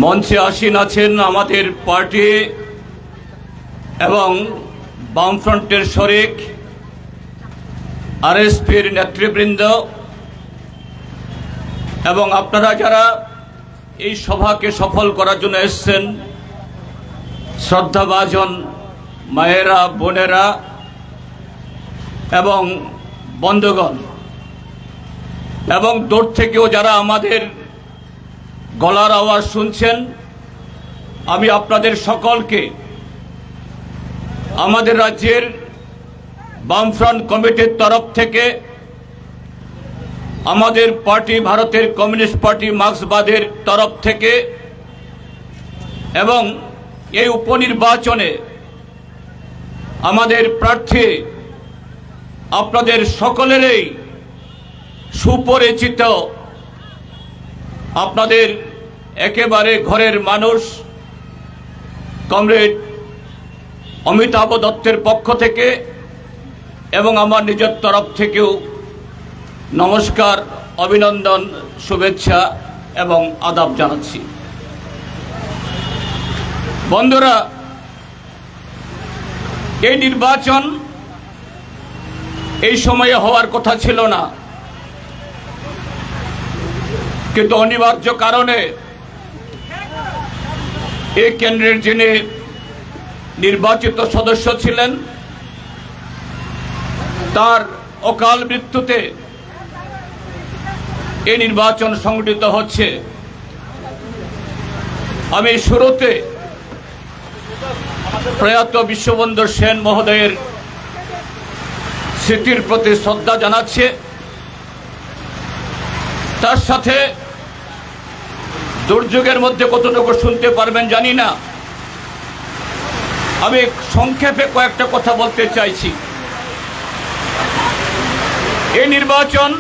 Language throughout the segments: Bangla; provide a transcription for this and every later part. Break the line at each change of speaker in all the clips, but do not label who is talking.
মঞ্চে আসীন আছেন আমাদের পার্টি এবং বামফ্রন্টের শরিক আরএসপির নেতৃবৃন্দ এবং আপনারা যারা এই সভাকে সফল করার জন্য এসেছেন, শ্রদ্ধাভাজন মায়েরা, বোনেরা এবং বন্ধুগণ, এবং দূর থেকেও যারা আমাদের গলার আওয়াজ শুনছেন, আমি আপনাদের সকলকে আমাদের রাজ্যের বামফ্রন্ট কমিটির তরফ থেকে, আমাদের পার্টি ভারতের কমিউনিস্ট পার্টি মার্ক্সবাদের তরফ থেকে এবং এই উপনির্বাচনে আমাদের প্রার্থী আপনাদের সকলেরই সুপরিচিত, আপনাদের একেবারে ঘরের মানুষ কমরেড অমিতাভ দত্তের পক্ষ থেকে এবং আমার নিজের তরফ থেকেও নমস্কার, অভিনন্দন, শুভেচ্ছা এবং আদাব জানাচ্ছি। বন্ধুরা, এই নির্বাচন এই সময়ে হওয়ার কথা ছিল না, কিন্তু অনিবার্য কারণে এই কেন্দ্রের যিনি নির্বাচিত সদস্য ছিলেন তার অকাল মৃত্যুতে এই নির্বাচন সংগঠিত হচ্ছে। আমি শুরুতে প্রয়াত বিশ্ববন্ধু সেন মহোদয়ের স্মৃতির প্রতি শ্রদ্ধা জানাচ্ছি। তার সাথে দুর্যোগের মধ্যে কতটুকু শুনতে পারবেন জানি না, আমি সংক্ষেপে কয়েকটা কথা বলতে চাইছি। এই নির্বাচন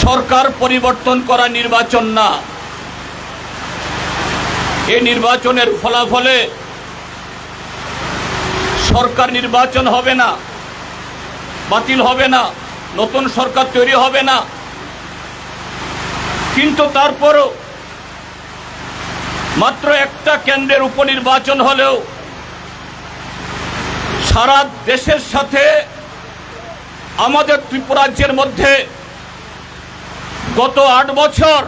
সরকার পরিবর্তন করা নির্বাচন না। এই নির্বাচনের ফলাফলে সরকার নির্বাচন হবে না, বাতিল হবে না, নতুন সরকার তৈরি হবে না, কিন্তু তারপরও মাত্র একটা কেন্দ্রের উপনির্বাচন হলেও সারা দেশের সাথে আমাদের ত্রিপুরাজ্যের মধ্যে গত 8 বছর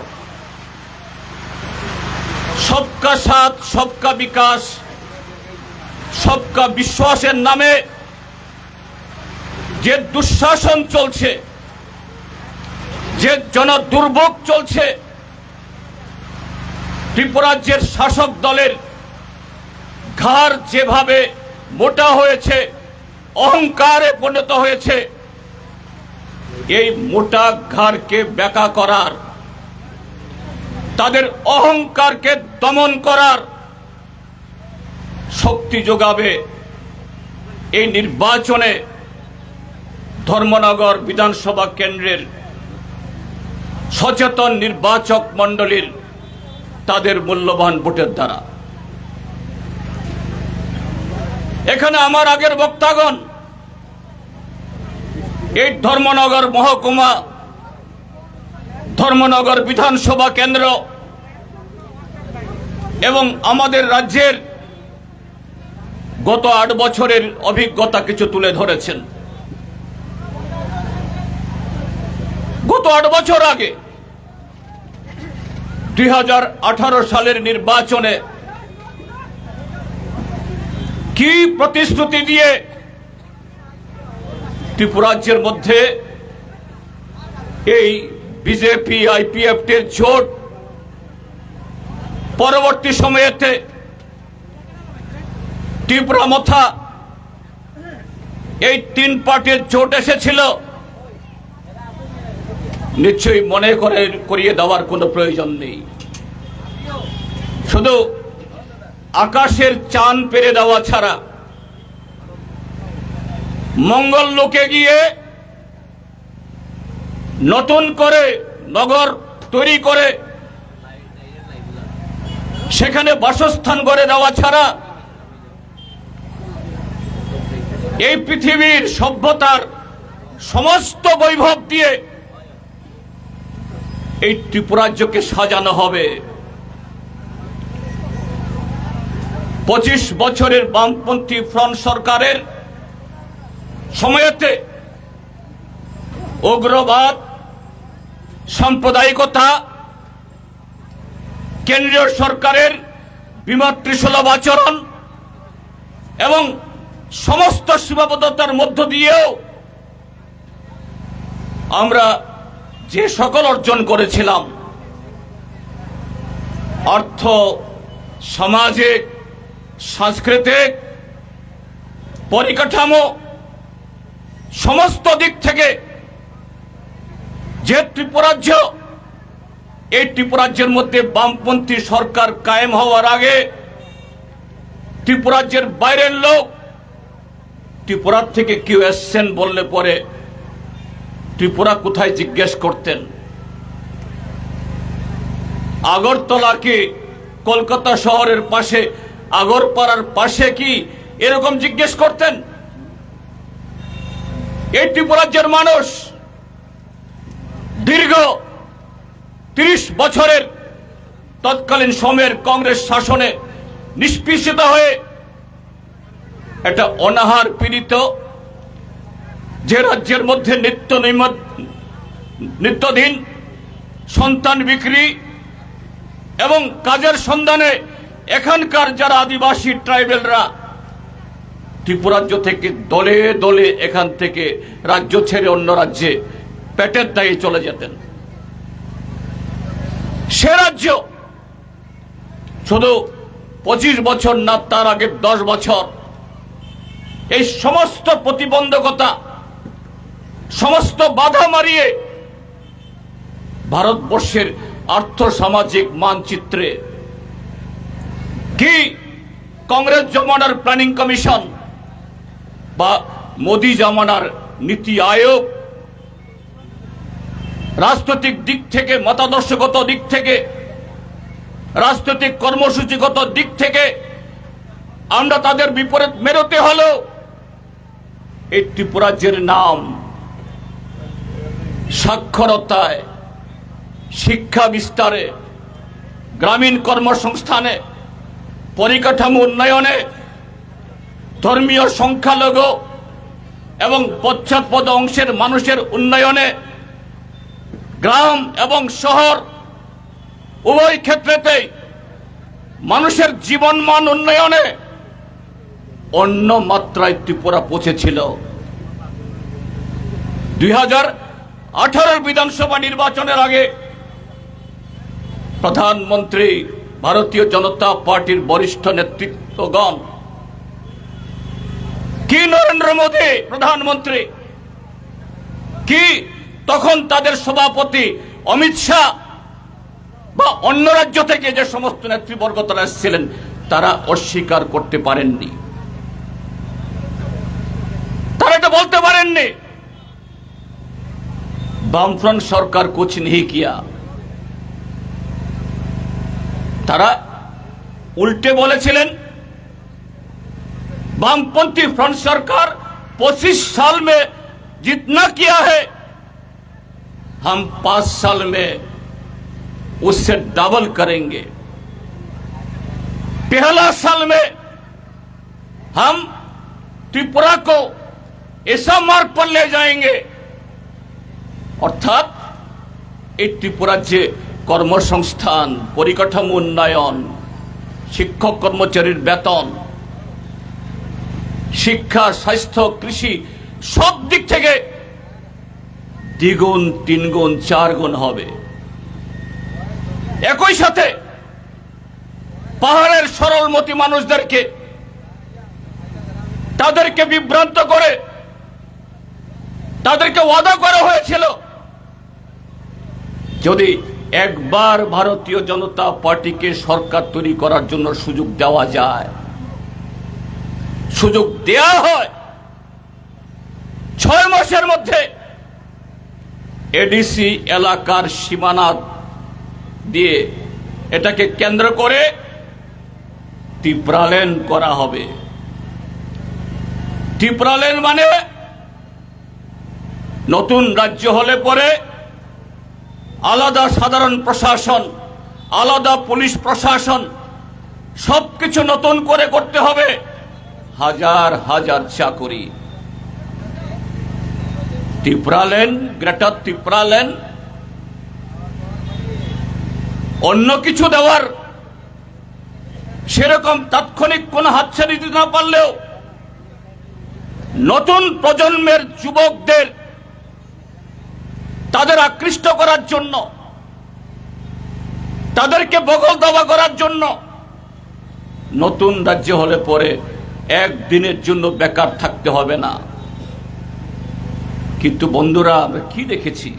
সবকা সাথ, সবকা বিকাশ, সবকা বিশ্বাসের নামে যে দুঃশাসন চলছে, যে জনদুর্ভোগ চলছে, ত্রিপুরাজ্যের শাসক দলের ঘাড় যেভাবে মোটা হয়েছে, অহংকারে পরিণত হয়েছে, এই মোটা ঘাড়কে ব্যাকা করার, তাদের অহংকারকে দমন করার শক্তি যোগাবে এই নির্বাচনে ধর্মনগর বিধানসভা কেন্দ্রের সচেতন নির্বাচক মণ্ডলীর তাদের মূল্যবান ভোটের দ্বারা। এখানে আমার আগের বক্তাগণ এই ধর্মনগর মহকুমা, ধর্মনগর বিধানসভা কেন্দ্র এবং আমাদের রাজ্যের গত 8 বছরের অভিজ্ঞতা কিছু তুলে ধরেছেন। গত 8 বছর আগে 2018 সালের নির্বাচনে কি প্রতিশ্রুতি দিয়ে ত্রিপুরাজ্যের মধ্যে এই বিজেপি আইপিএফ এর জোট, পরবর্তী সময়েতে ত্রিপুরা মথা এই 3 পার্টির জোট এসেছিল, নিশ্চয়ই মনে করিয়ে দেওয়ার কোনো প্রয়োজন নেই। শুধু আকাশের চাঁদ পেরে দেওয়া ছাড়া মঙ্গল লোকে গিয়ে নতুন করে নগর তৈরি করে সেখানে বাসস্থান গড়ে দেওয়া ছাড়া এই পৃথিবীর সভ্যতার সমস্ত বৈভব দিয়ে এই ত্রিপুরাজ্যকে সাজানো হবে, 25 বছরের বামপন্থী ফ্রন্ট সরকারের সময়েতে উগ্রবাদ, সাম্প্রদায়িকতা, কেন্দ্রীয় সরকারের বিমাতৃসুলভ আচরণ এবং সমস্ত সীমাবদ্ধতার মধ্য দিয়েও আমরা যে সকল অর্জন করেছিলাম, অর্থ, সামাজিক, সাংস্কৃতিক, পরিকাঠামো, সমস্ত দিক থেকে যে ত্রিপুরাজ্য, এই ত্রিপুরাজ্যের মধ্যে বামপন্থী সরকার কায়েম হওয়ার আগে ত্রিপুরাজ্যের বাইরের লোক ত্রিপুরা থেকে কেউ এসছেন বললে পরে ত্রিপুরা কোথায় জিজ্ঞেস করতেন। আগরতলা কি কলকাতা শহরের পাশে, আগরপাড়ার পাশে কি এরকম জিজ্ঞেস করতেন? এই ত্রিপুরাজ্যের মানুষ দীর্ঘ 30 বছরের তৎকালীন সময়ের কংগ্রেস শাসনে নিষ্পেষিত হয়ে একটা অনাহার পীড়িত, যে রাজ্যের মধ্যে নিত্যদিন সন্তান বিক্রি এবং কাজের সন্ধানে এখানকার যারা আদিবাসী ট্রাইবেলরা ত্রিপুরাজ্য থেকে দলে দলে এখান থেকে রাজ্য ছেড়ে অন্য রাজ্যে পেটের দায়ে চলে যেতেন। সে রাজ্য শুধু 25 বছর না, তার আগে 10 বছর এই সমস্ত প্রতিবন্ধকতা, সমস্ত বাধা মারিয়ে ভারতবর্ষের আর্থ সামাজিক মানচিত্রে কি কংগ্রেস জমানার প্ল্যানিং কমিশন বা মোদি জমানার নীতি আয়োগ রাজনৈতিক দিক থেকে, মতাদর্শগত দিক থেকে, রাজনৈতিক কর্মসূচিগত দিক থেকে আমরা তাদের বিপরীত মেরোতে হলো এই ত্রিপুরাজ্যের নাম সাক্ষরতায়, শিক্ষা বিস্তারে, গ্রামীণ কর্মসংস্থানে, পরিকাঠামো উন্নয়নে, ধর্মীয় সংখ্যালঘু এবং পশ্চাৎপদ অংশের মানুষের উন্নয়নে, গ্রাম এবং শহর উভয় ক্ষেত্রেতেই মানুষের জীবনমান উন্নয়নে অন্য মাত্রায় ত্রিপুরা পৌঁছেছিল। 2018 বিধানসভা নির্বাচনের আগে প্রধানমন্ত্রী, ভারতীয় জনতা পার্টির বরিষ্ঠ নেতৃত্বগণ কি নরেন্দ্র মোদী প্রধানমন্ত্রী, কি তখন তাদের সভাপতি অমিত শাহ বা অন্য রাজ্য থেকে যে সমস্ত নেতৃবর্গ তারা এসেছিলেন, তারা অস্বীকার করতে পারেননি, তারা এটা বলতে পারেননি বামফ্রন্ট সরকার কুছ नहीं किया। তারা উল্টে বলেছিলেন वामपंथी फ्रंट सरकार 25 साल में जितना किया है हम 5 साल में उससे डबल करेंगे। पहला साल में हम त्रिपुरा को ऐसा मार्ग पर ले जाएंगे, अर्थात এই ত্রিপুরা যে কর্মসংস্থান, পরিকাঠামো উন্নয়ন, শিক্ষক কর্মচারীর বেতন, শিক্ষা, স্বাস্থ্য, কৃষি সব দিক থেকে দ্বিগুণ, তিনগুণ, চারগুণ হবে। একই সাথে পাহাড়ের সরলমতি মানুষদেরকে তাদেরকে বিভ্রান্ত করে তাদেরকে ওয়াদা করা হয়েছিল যদি একবার ভারতীয় জনতা পার্টিকে সরকার তৈরি করার জন্য সুযোগ দেওয়া যায়, সুযোগ দেয়া হয়, 6 মাসের মধ্যে এডিসি এলাকার সীমানা দিয়ে এটাকে কেন্দ্র করে ত্রিপুরালেন করা হবে। ত্রিপুরালেন মানে নতুন রাজ্য হলে পরে আলাদা সাধারণ প্রশাসন, আলাদা পুলিশ প্রশাসন, সবকিছু নতুন করে করতে হবে, হাজার হাজার চাকরি, ত্রিপুরালেন, গ্রেটার ত্রিপুরালেন, অন্য কিছু দেওয়ার সেরকম তাৎক্ষণিক কোনো হাতছানি দিতে না পারলেও নতুন প্রজন্মের যুবকদের তাদের আকৃষ্ট করার জন্য, তাদেরকে বগল দাবা করার জন্য নতুন রাজ্য হলে পরে একদিনের জন্য বেকার থাকতে হবে না। কিন্তু বন্ধুরা, আমরা কি দেখেছি,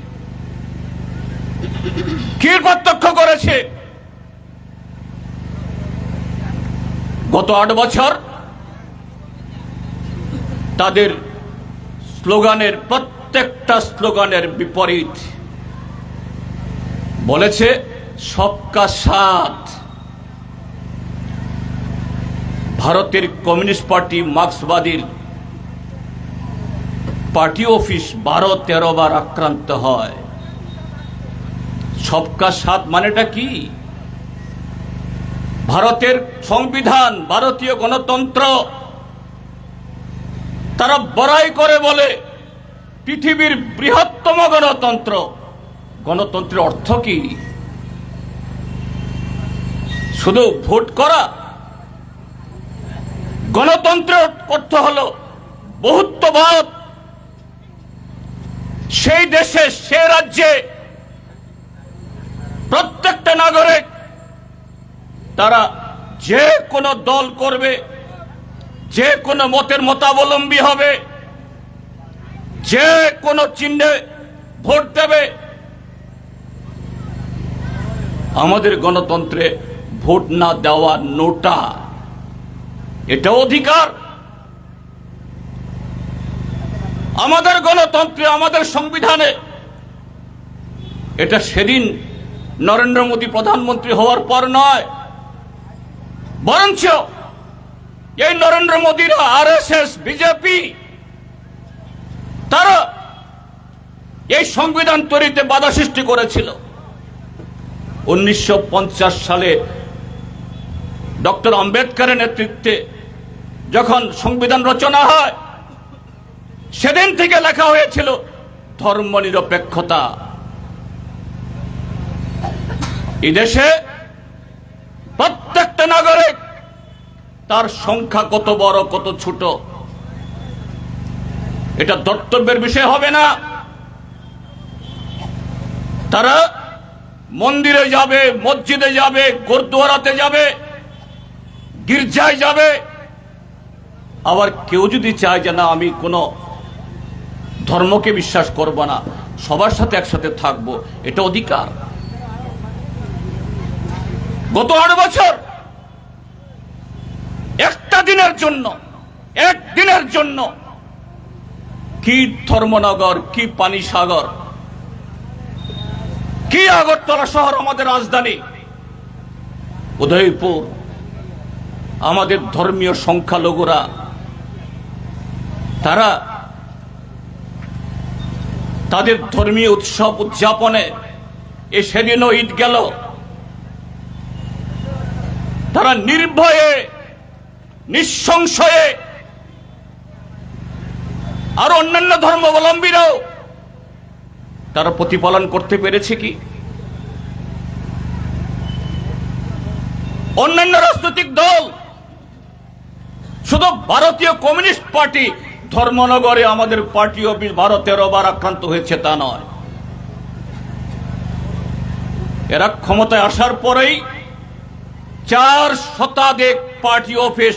কি প্রত্যক্ষ করেছে? গত 8 বছর তাদের স্লোগানের, প্রত্যেকটা স্লোগানের বিপরীত বলেছে সবকা সাথ। ভারতের কমিউনিস্ট পার্টি, মার্ক্সবাদীর পার্টি অফিস 12-13 বার আক্রান্ত হয়। সবকা সাথ মানেটা কি? ভারতের সংবিধান, ভারতীয় গণতন্ত্র তারা বড়াই করে বলে পৃথিবীর বৃহত্তম গণতন্ত্র। গণতন্ত্রের অর্থ কি? শুধু ভোট করা? গণতন্ত্রের অর্থ হলো বহুত্ববাদ। সেই দেশে, সে রাজ্যে প্রত্যেকটা নাগরিক তারা যে কোনো দল করবে, যে কোনো মতের মতাবলম্বী হবে, যে কোনো চিহ্নে ভোট দেবে। আমাদের গণতন্ত্রে ভোট না দেওয়া নোটা, এটা অধিকার। আমাদের গণতন্ত্রে, আমাদের সংবিধানে এটা সেদিন নরেন্দ্র মোদী প্রধানমন্ত্রী হওয়ার পর নয়, বরঞ্চ এই নরেন্দ্র মোদীরা, আরএসএস, বিজেপি, তারা এই সংবিধান তৈরিতে বাধা সৃষ্টি করেছিল। 1950 সালে ডক্টর আম্বেদকরের নেতৃত্বে যখন সংবিধান রচনা হয়, সেদিন থেকে লেখা হয়েছিল ধর্মনিরপেক্ষতা। এই দেশে প্রত্যেকটা নাগরিক, তার সংখ্যা কত বড় কত ছোট, এটা ধর্তব্যের বিষয় হবে না। তারা মন্দিরে যাবে, মসজিদে যাবে, গুরুদ্বারাতে যাবে, গির্জায় যাবে। আবার কেউ যদি চায় যে না, আমি কোনো ধর্মকে বিশ্বাস করব না, সবার সাথে একসাথে থাকবো, এটা অধিকার। গত 8 বছর একটা দিনের জন্য, একদিনের জন্য কি ধর্মনগর, কি পানিসাগর, কি আগরতলা শহর, আমাদের রাজধানী উদয়পুর, আমাদের ধর্মীয় সংখ্যালঘুরা তারা তাদের ধর্মীয় উৎসব উদযাপনে, সেদিনও ঈদ গেল, তারা নির্ভয়ে, নিঃসংশয়ে, আর অন্যান্য ধর্মাবলম্বীরাও তারা প্রতিপালন করতে পেরেছে কি? অন্যান্য রাজনৈতিক দল, শুধু ভারতীয় কমিউনিস্ট পার্টি ধর্মনগরে আমাদের পার্টি অফিস 12-13 বার আক্রান্ত হয়েছে তা নয়। এরা ক্ষমতায় আসার পরেই 4 শতাধিক পার্টি অফিস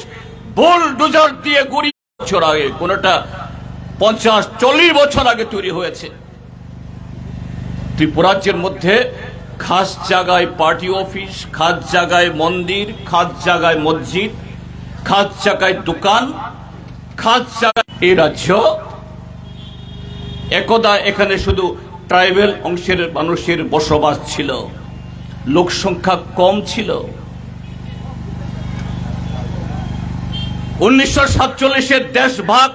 বুলডোজার দিয়ে গুড়িয়ে, বছর আগে, কোনটা 50-40 বছর আগে তৈরি হয়েছে। ত্রিপুরাজ্যের মধ্যে খাস জায়গায় পার্টি অফিস, খাস জায়গায় মন্দির, খাস জায়গায় মসজিদ, খাস জায়গায় দোকান, খাস জায়গায়। এই রাজ্য একদা এখানে শুধু ট্রাইবেল অংশের মানুষের বসবাস ছিল, লোক সংখ্যা কম ছিল। 1947-এর দেশ ভাগ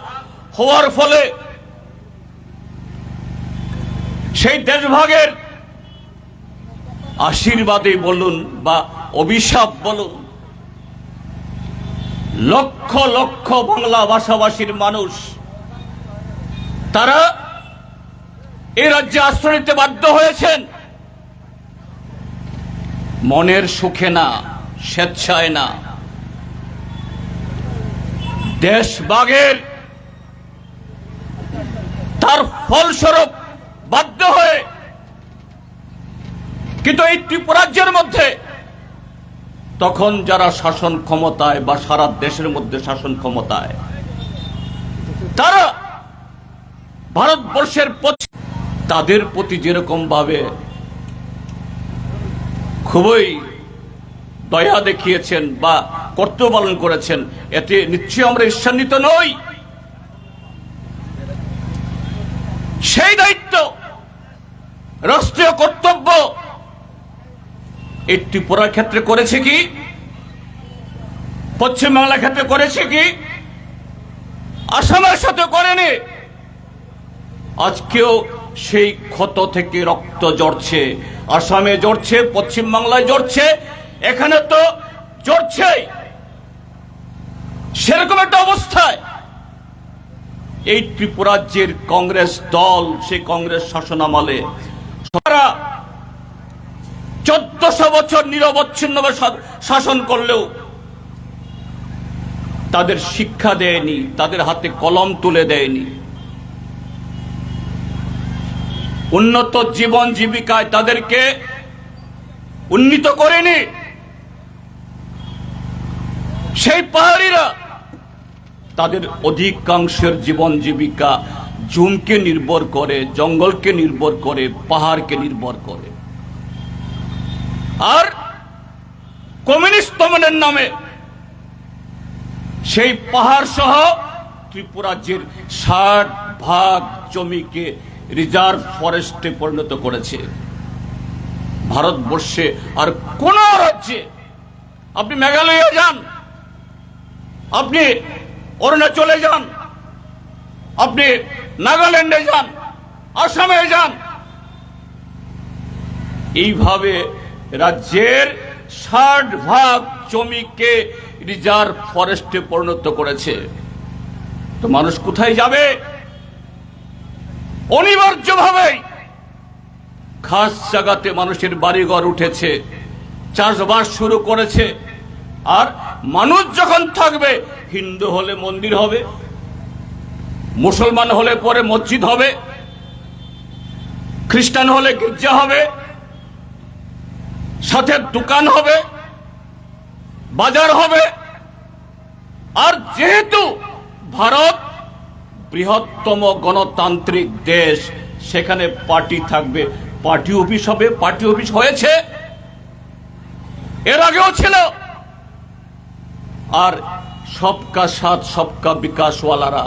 হওয়ার ফলে সেই দেশভাগের আশীর্বাদে বলুন বা অভিশাপ বলুন, লক্ষ লক্ষ বাংলা ভাষাভাষীর মানুষ তারা এই রাজ্যে আশ্রয় নিতে বাধ্য হয়েছেন, মনের সুখে না, স্বেচ্ছায় না, দেশভাগের তার ফলস্বরূপ বাধ্য হয়ে। কিন্তু এই ত্রিপুরাজ্যের মধ্যে তখন যারা শাসন ক্ষমতায় বা সারা দেশের মধ্যে শাসন ক্ষমতায়, তারা ভারতবর্ষের তাদের প্রতি যেরকম ভাবে খুবই দয়া দেখিয়েছেন বা কর্তব্য পালন করেছেন, এতে নিশ্চয়ই আমরা ঈর্ষান্বিত নই। সেই দায়িত্ব, রাষ্ট্রীয় কর্তব্য এই ত্রিপুরার ক্ষেত্রে করেছে কি, পশ্চিমবাংলার ক্ষেত্রে করেছে কি, আসামের সাথে করেনি। আজকেও সেই ক্ষত থেকে রক্ত ঝরছে, আসামে ঝরছে, পশ্চিমবাংলায় ঝরছে, এখানে তো ঝরছেই। সেরকম একটা অবস্থায় এই ত্রিপুরাজ্যের কংগ্রেস দল, সেই কংগ্রেস শাসনামলে সারা 1400 বছর নিরবচ্ছিন্নভাবে শাসন করলেও তাদের শিক্ষা দেয়নি, তাদের হাতে কলম তুলে দেয়নি, উন্নত জীবন জীবিকায় তাদেরকে উন্নীত করেনি। সেই পাহাড়িরা তাদের অধিকাংশের জীবন জীবিকা জুমকে নির্ভর করে, জঙ্গলকে নির্ভর করে, পাহাড়কে নির্ভর করে। আর কমিউনিস্ট দমনের নামে সেই পাহাড় সহ ত্রিপুরাজ্যের 60% জমিকে রিজার্ভ ফরেস্টে পরিণত করেছে। ভারতবর্ষে আর কোন রাজ্যে, আপনি মেঘালয়ে যান, আপনি অরুণাচলে যান, আপনি নাগাল্যান্ডে যান, আসামে যান, এইভাবে রাজ্যের 60% জমিকে রিজার্ভ ফরেস্টে পরিণত করেছে। তো মানুষ কোথায় যাবে? অনিবার্যভাবে খাস জায়গাতে মানুষের বাড়িঘর উঠেছে, চাষবাস শুরু করেছে। আর মানুষ যখন থাকবে, হিন্দু হলে মন্দির হবে, মুসলমান হলে পরে মসজিদ হবে, খ্রিস্টান হলে গির্জা হবে, সাথে দোকান হবে, বাজার হবে। আর যেহেতু ভারত বৃহত্তম গণতান্ত্রিক দেশ, সেখানে পার্টি থাকবে, পার্টি অফিস হবে, পার্টি অফিস হয়েছে, এর আগেও ছিল। আর সবকা সাথ সবকা বিকাশওয়ালারা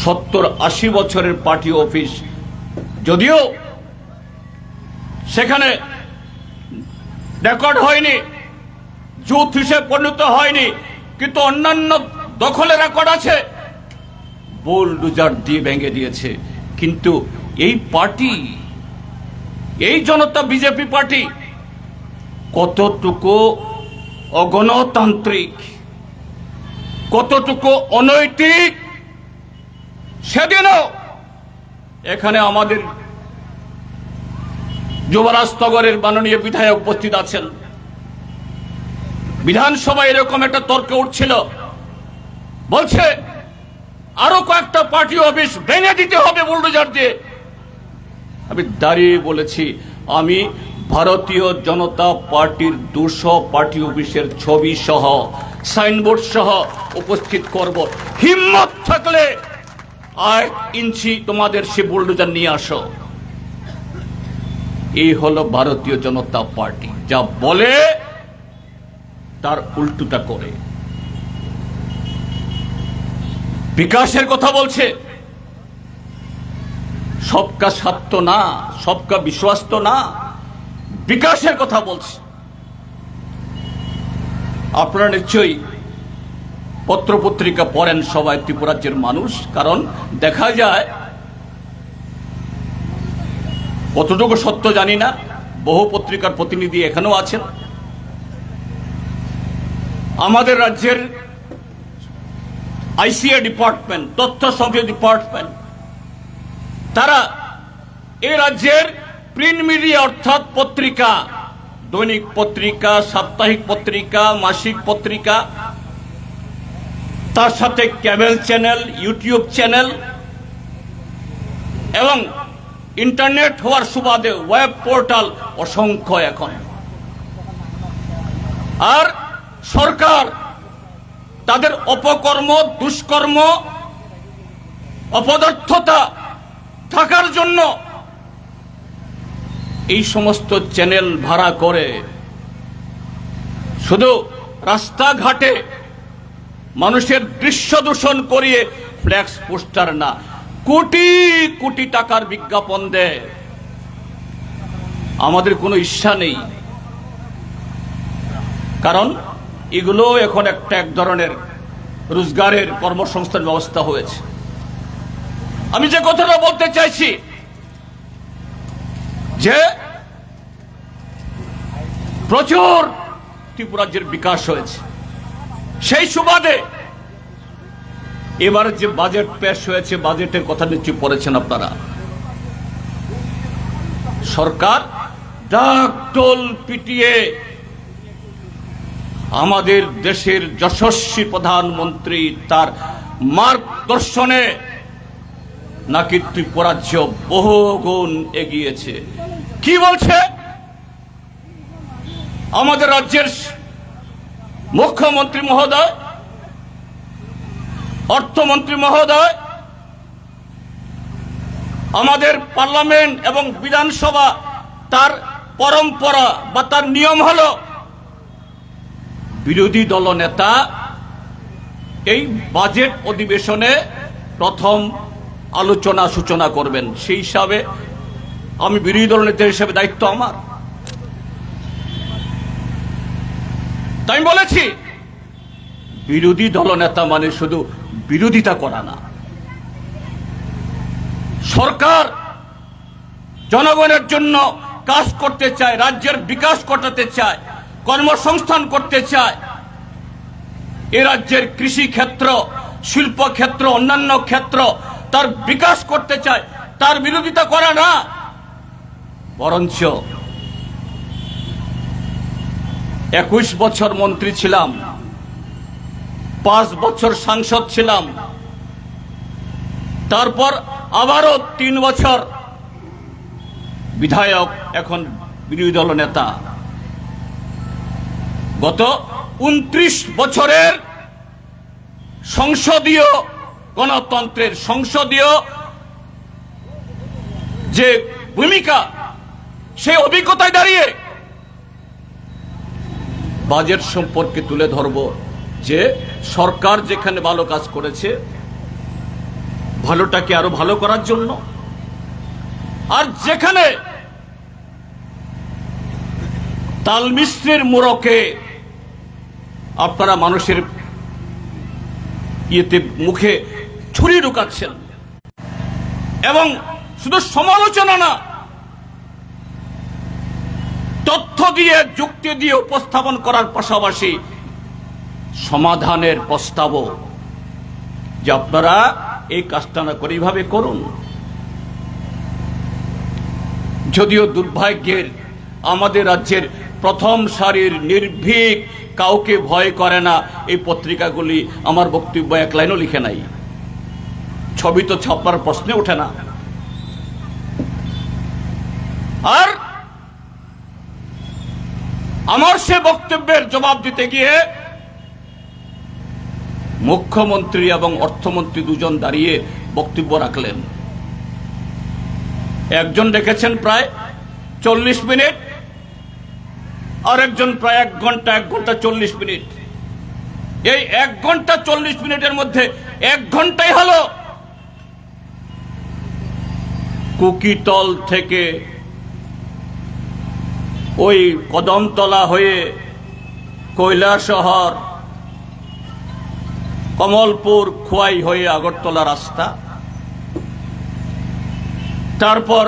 70-80 বছরের পার্টি অফিস, যদিও সেখানে রেকর্ড হয়নি, জুথ হিসেবে পরিণত হয়নি, কিন্তু অন্যান্য দখলের রেকর্ড আছে, বুলডোজার দিয়ে ভেঙে দিয়েছে। কিন্তু এই পার্টি, এই জনতা বিজেপি পার্টি কতটুকু অগণতান্ত্রিক, কতটুকু অনৈতিক, সেদিনও এখানে আমাদের যুবরাজনগরের মাননীয় বিধায়ক উপস্থিত আছেন। বিধানসভায় এরকম একটা তর্ক উঠছিল, বলছে আরো কয়েকটা পার্টি অফিস ভেঙে দিতে হবে বুলডোজার দিয়ে। আমি দাঁড়িয়ে বলেছি, আমি ভারতীয় জনতা পার্টির 200 পার্টি অফিসের ছবি সহ, সাইনবোর্ড সহ উপস্থিত করব। হিম্মত থাকলে 1 ইঞ্চি তোমাদের সে বুলডোজার নিয়ে আসো। এই হলো ভারতীয় জনতা পার্টি, যা বলে তার উল্টোটা করে। বিকাশের কথা বলছে, সবকা সাথ তো না, সবকা বিশ্বাস তো না, বিকাশের কথা বলছে। আপনারা নিশ্চয়ই পত্রপত্রিকা পড়েন সবাই, ত্রিপুরাজ্যের মানুষ, কারণ দেখা যায়, কতটুকু সত্য জানি না, বহু পত্রিকার প্রতিনিধি এখানেও আছেন, আমাদের রাজ্যের আইসিএ ডিপার্টমেন্ট, তথ্য সংযোগ ডিপার্টমেন্ট, তারা এই রাজ্যের প্রিন্ট মিডিয়া অর্থাৎ পত্রিকা, দৈনিক পত্রিকা, সাপ্তাহিক পত্রিকা, মাসিক পত্রিকা, তার সাথে কেবল চ্যানেল, ইউটিউব চ্যানেল এবং ইন্টারনেট হওয়ার সুবাদে ওয়েব পোর্টাল অসংখ্য এখন। আর সরকার তাদের অপকর্ম, দুষ্কর্ম, অপদার্থতা থাকার জন্য এই সমস্ত চ্যানেল ভাড়া করে শুধু রাস্তাঘাটে মানুষের দৃশ্য দূষণ করিয়ে ফ্ল্যাক্স পোস্টার না, কোটি কোটি টাকার বিজ্ঞাপন দেয়। আমাদের কোনো ইচ্ছা নেই, কারণ এগুলো এখন এক ধরনের রোজগারের কর্মসংস্থান ব্যবস্থা হয়েছে। আমি যে কথাটা বলতে চাইছি যে প্রচুর ত্রিপুরা রাজ্যের বিকাশ হয়েছে, সেই সুবাদে এবার যে বাজেট পেশ হয়েছে, বাজেটের কথা নিশ্চয়ই পড়েছেন আপনারা। সরকার ডাক ঢোল পিটিয়ে আমাদের দেশের যশস্বী প্রধানমন্ত্রী তার মার্গদর্শনে নাকি ত্রিপুরা রাজ্য বহুগুণ এগিয়েছে। কি বলছে? আমাদের রাজ্যের মুখ্যমন্ত্রী মহোদয়, অর্থমন্ত্রী মহোদয়, আমাদের পার্লামেন্ট এবং বিধানসভা তার পরম্পরা বা তার নিয়ম হলো বিরোধী দল নেতা এই বাজেট অধিবেশনে প্রথম আলোচনা সূচনা করবেন। সেই হিসাবে আমি বিরোধী দল নেতা হিসেবে দায়িত্ব আমার। তাই আমি বলেছি বিরোধী দল নেতা মানে শুধু বিরোধিতা করা না, সরকার জনগণের জন্য কাজ করতে চায়, রাজ্যের বিকাশ ঘটাতে চায়, কর্মসংস্থান করতে চায়, এ রাজ্যের কৃষি ক্ষেত্র, শিল্প ক্ষেত্র, অন্যান্য ক্ষেত্র তার বিকাশ করতে চায়, তার বিরোধিতা করা না, বরঞ্চ 21 বছর মন্ত্রী ছিলাম, 5 বছর সাংসদ ছিলাম, তারপর আবারও 3 বছর বিধায়ক, এখন বিরোধী দল নেতা। গত 29 বছরের সংসদীয় গণতন্ত্রের সংসদীয় যে ভূমিকা, সেই অভিজ্ঞতায় দাঁড়িয়ে বাজেট সম্পর্কে তুলে ধরব যে সরকার যেখানে ভালো কাজ করেছে ভালোটাকে আরো ভালো করার জন্য, আর যেখানে তালমিশ্রের মোড়কে আপনারা মানুষের ইয়েতে মুখে ছুরি ঢুকাচ্ছেন এবং শুধু সমালোচনা না, তথ্য দিয়ে যুক্তি দিয়ে উপস্থাপন করার পাশাপাশি সমাধানের প্রস্তাবও, যে আপনারা এই কাজটা না করে এইভাবে করুন। যদিও দুর্ভাগ্যের আমাদের রাজ্যের প্রথম সারির নির্ভীক, কাউকে ভয় করে না এই পত্রিকাগুলি আমার বক্তব্য এক লাইনও লিখে নাই, ছবি তো ছাপার প্রশ্নে ওঠে না। আর আমার সে বক্তব্যের জবাব দিতে গিয়ে মুখ্যমন্ত্রী এবং অর্থমন্ত্রী দুজন দাঁড়িয়ে বক্তব্য রাখলেন। একজন রেখেছেন প্রায় 40 মিনিট, আর একজন প্রায় 1 ঘন্টা, 1 ঘন্টা 40 মিনিট। এই 1 ঘন্টা 40 মিনিটের মধ্যে 1 ঘন্টাই হলো কুকিতল থেকে ওই কদমতলা হয়ে কৈলাসহর, কমলপুর, খোয়াই হয়ে আগরতলা রাস্তা, তারপর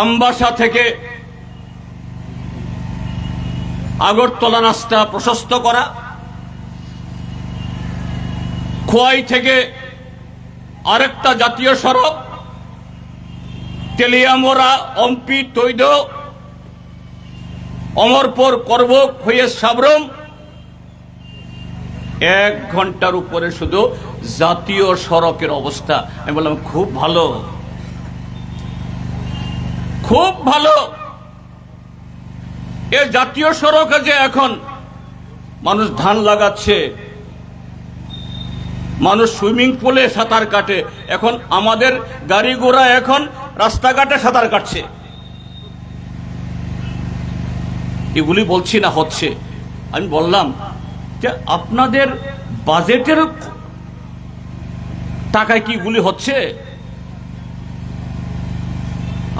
আমবাসা থেকে আগরতলা রাস্তা প্রশস্ত করা, খোয়াই থেকে আরেকটা জাতীয় সড়ক, তেলিয়ামোড়া অম্পি তৈদ অমরপুর করবক হয়ে সাবরুম, 1 ঘন্টার উপরে শুধু জাতীয় সড়কের অবস্থা। আমি বললাম খুব ভালো, খুব ভালো। এ জাতীয় সড়কে যে এখন মানুষ ধান লাগাচ্ছে, মানুষ সুইমিং পুলে সাঁতার কাটে, এখন আমাদের গাড়ি ঘোড়া এখন রাস্তাঘাটে সাঁতার কাটছে। এগুলি বলছি না হচ্ছে। আমি বললাম যে আপনাদের বাজেটের টাকায় কি এগুলি হচ্ছে?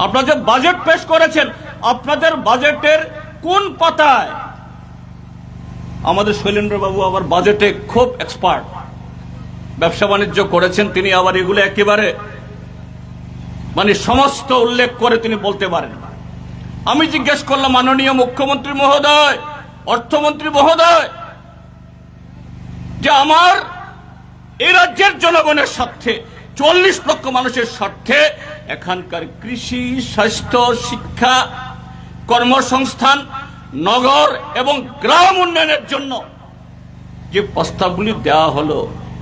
আপনারা যে বাজেট পেশ করেছেন, আপনাদের বাজেটের কোন পাতায়? আমাদের শৈলেন্দ্র বাবু আবার বাজেটে খুব এক্সপার্ট, ব্যবসা বাণিজ্য করেছেন তিনি, আবার এগুলো একেবারে মানে সমস্ত উল্লেখ করে তিনি বলতে পারেন। আমি জিজ্ঞেস করলাম, মাননীয় মুখ্যমন্ত্রী মহোদয়, অর্থমন্ত্রী মহোদয়, যে আমার এই রাজ্যের জনগণের স্বার্থে, 40 লক্ষ মানুষের স্বার্থে এখানকার কৃষি, স্বাস্থ্য, শিক্ষা, কর্মসংস্থান, নগর এবং গ্রাম উন্নয়নের জন্য যে প্রস্তাবগুলি দেওয়া হলো,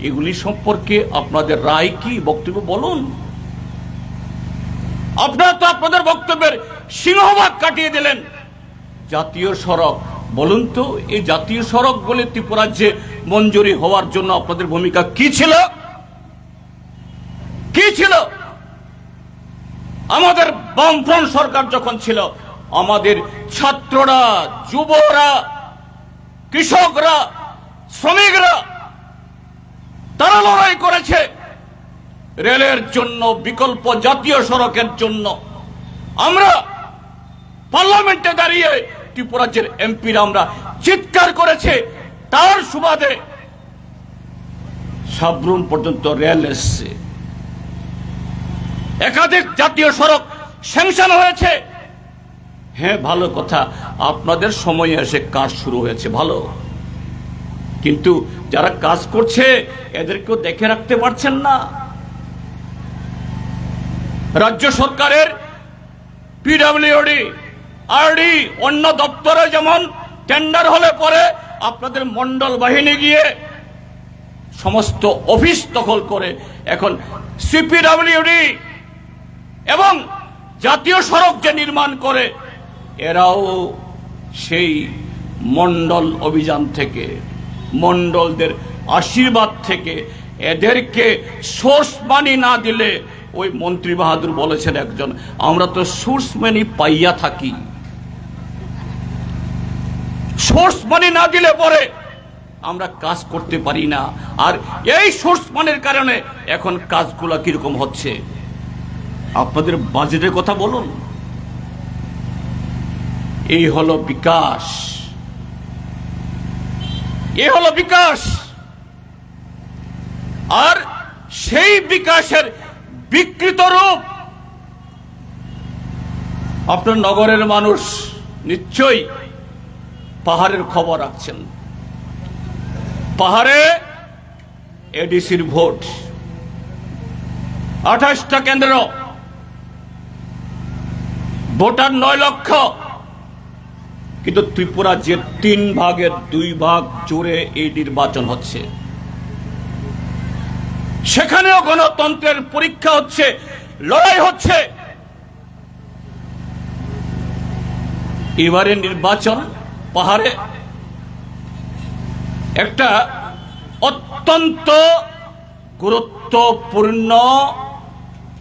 এগুলি সম্পর্কে আপনাদের রায় কি, বক্তব্য বলুন। আপনারা তো আপনাদের বক্তব্যের সিংহভাগ কাটিয়ে দিলেন জাতীয় সড়ক। বলুন তো, এই জাতীয় সড়ক বলে ত্রিপুরাজ্যে মঞ্জুরি হওয়ার জন্য আপনাদের ভূমিকা কি ছিল? কি ছিল? আমাদের বামফ্রন্ট সরকার যখন ছিল, আমাদের ছাত্ররা, যুবরা, কৃষকরা, শ্রমিকরা তারা লড়াই করেছে রেলের জন্য, বিকল্প জাতীয় সড়কের জন্য। আমরা পার্লামেন্টে দাঁড়িয়ে ত্রিপুরাজ্যের এমপিরা আমরা চিৎকার করেছে, তার সুবাদে সাবরুম পর্যন্ত রেল এসছে, একাধিক জাতীয় সড়ক স্যাংশন হয়েছে। হ্যাঁ, ভালো কথা, আপনাদের সময়ে এসে কাজ শুরু হয়েছে, ভালো। কিন্তু যারা কাজ করছে এদেরকেও দেখে রাখতে পারছেন না। রাজ্য সরকারের পিডব্লিউডি, আরডি, অন্য দপ্তরে যেমন টেন্ডার হলে পরে আপনাদের মন্ডল বাহিনী গিয়ে সমস্ত অফিস দখল করে, এখন সিপিডব্লিউডি এবং জাতীয় সড়ক যে নির্মাণ করে, এরাও সেই মন্ডল অভিযান থেকে, মন্ডলদের আশীর্বাদ থেকে এদেরকে সোর্স মানি না দিলে, ওই মন্ত্রী বাহাদুর বলেছেন একজন, আমরা তো সোর্স মানি পাইয়া থাকি, সোর্স মানি না দিলে পরে আমরা কাজ করতে পারি না। আর এই সোর্স মানির কারণে এখন কাজগুলো কিরকম হচ্ছে। আপনাদের বাজেটের কথা বলুন। এই হলো বিকাশ, এই হলো বিকাশ। আর সেই বিকাশের বিকৃত রূপ আপনার নগরের মানুষ নিশ্চয়ই পাহাড়ের খবর রাখছেন। পাহাড়ে এডিসির ভোট, 28টা কেন্দ্র, ভোটার 9 লক্ষ, কিন্তু ত্রিপুরা যে 3 ভাগের 2 ভাগ জুড়ে এই নির্বাচন হচ্ছে, সেখানেও গণতন্ত্রের পরীক্ষা হচ্ছে, লড়াই হচ্ছে। এবারে নির্বাচন পাহাড়ে একটা অত্যন্ত গুরুত্বপূর্ণ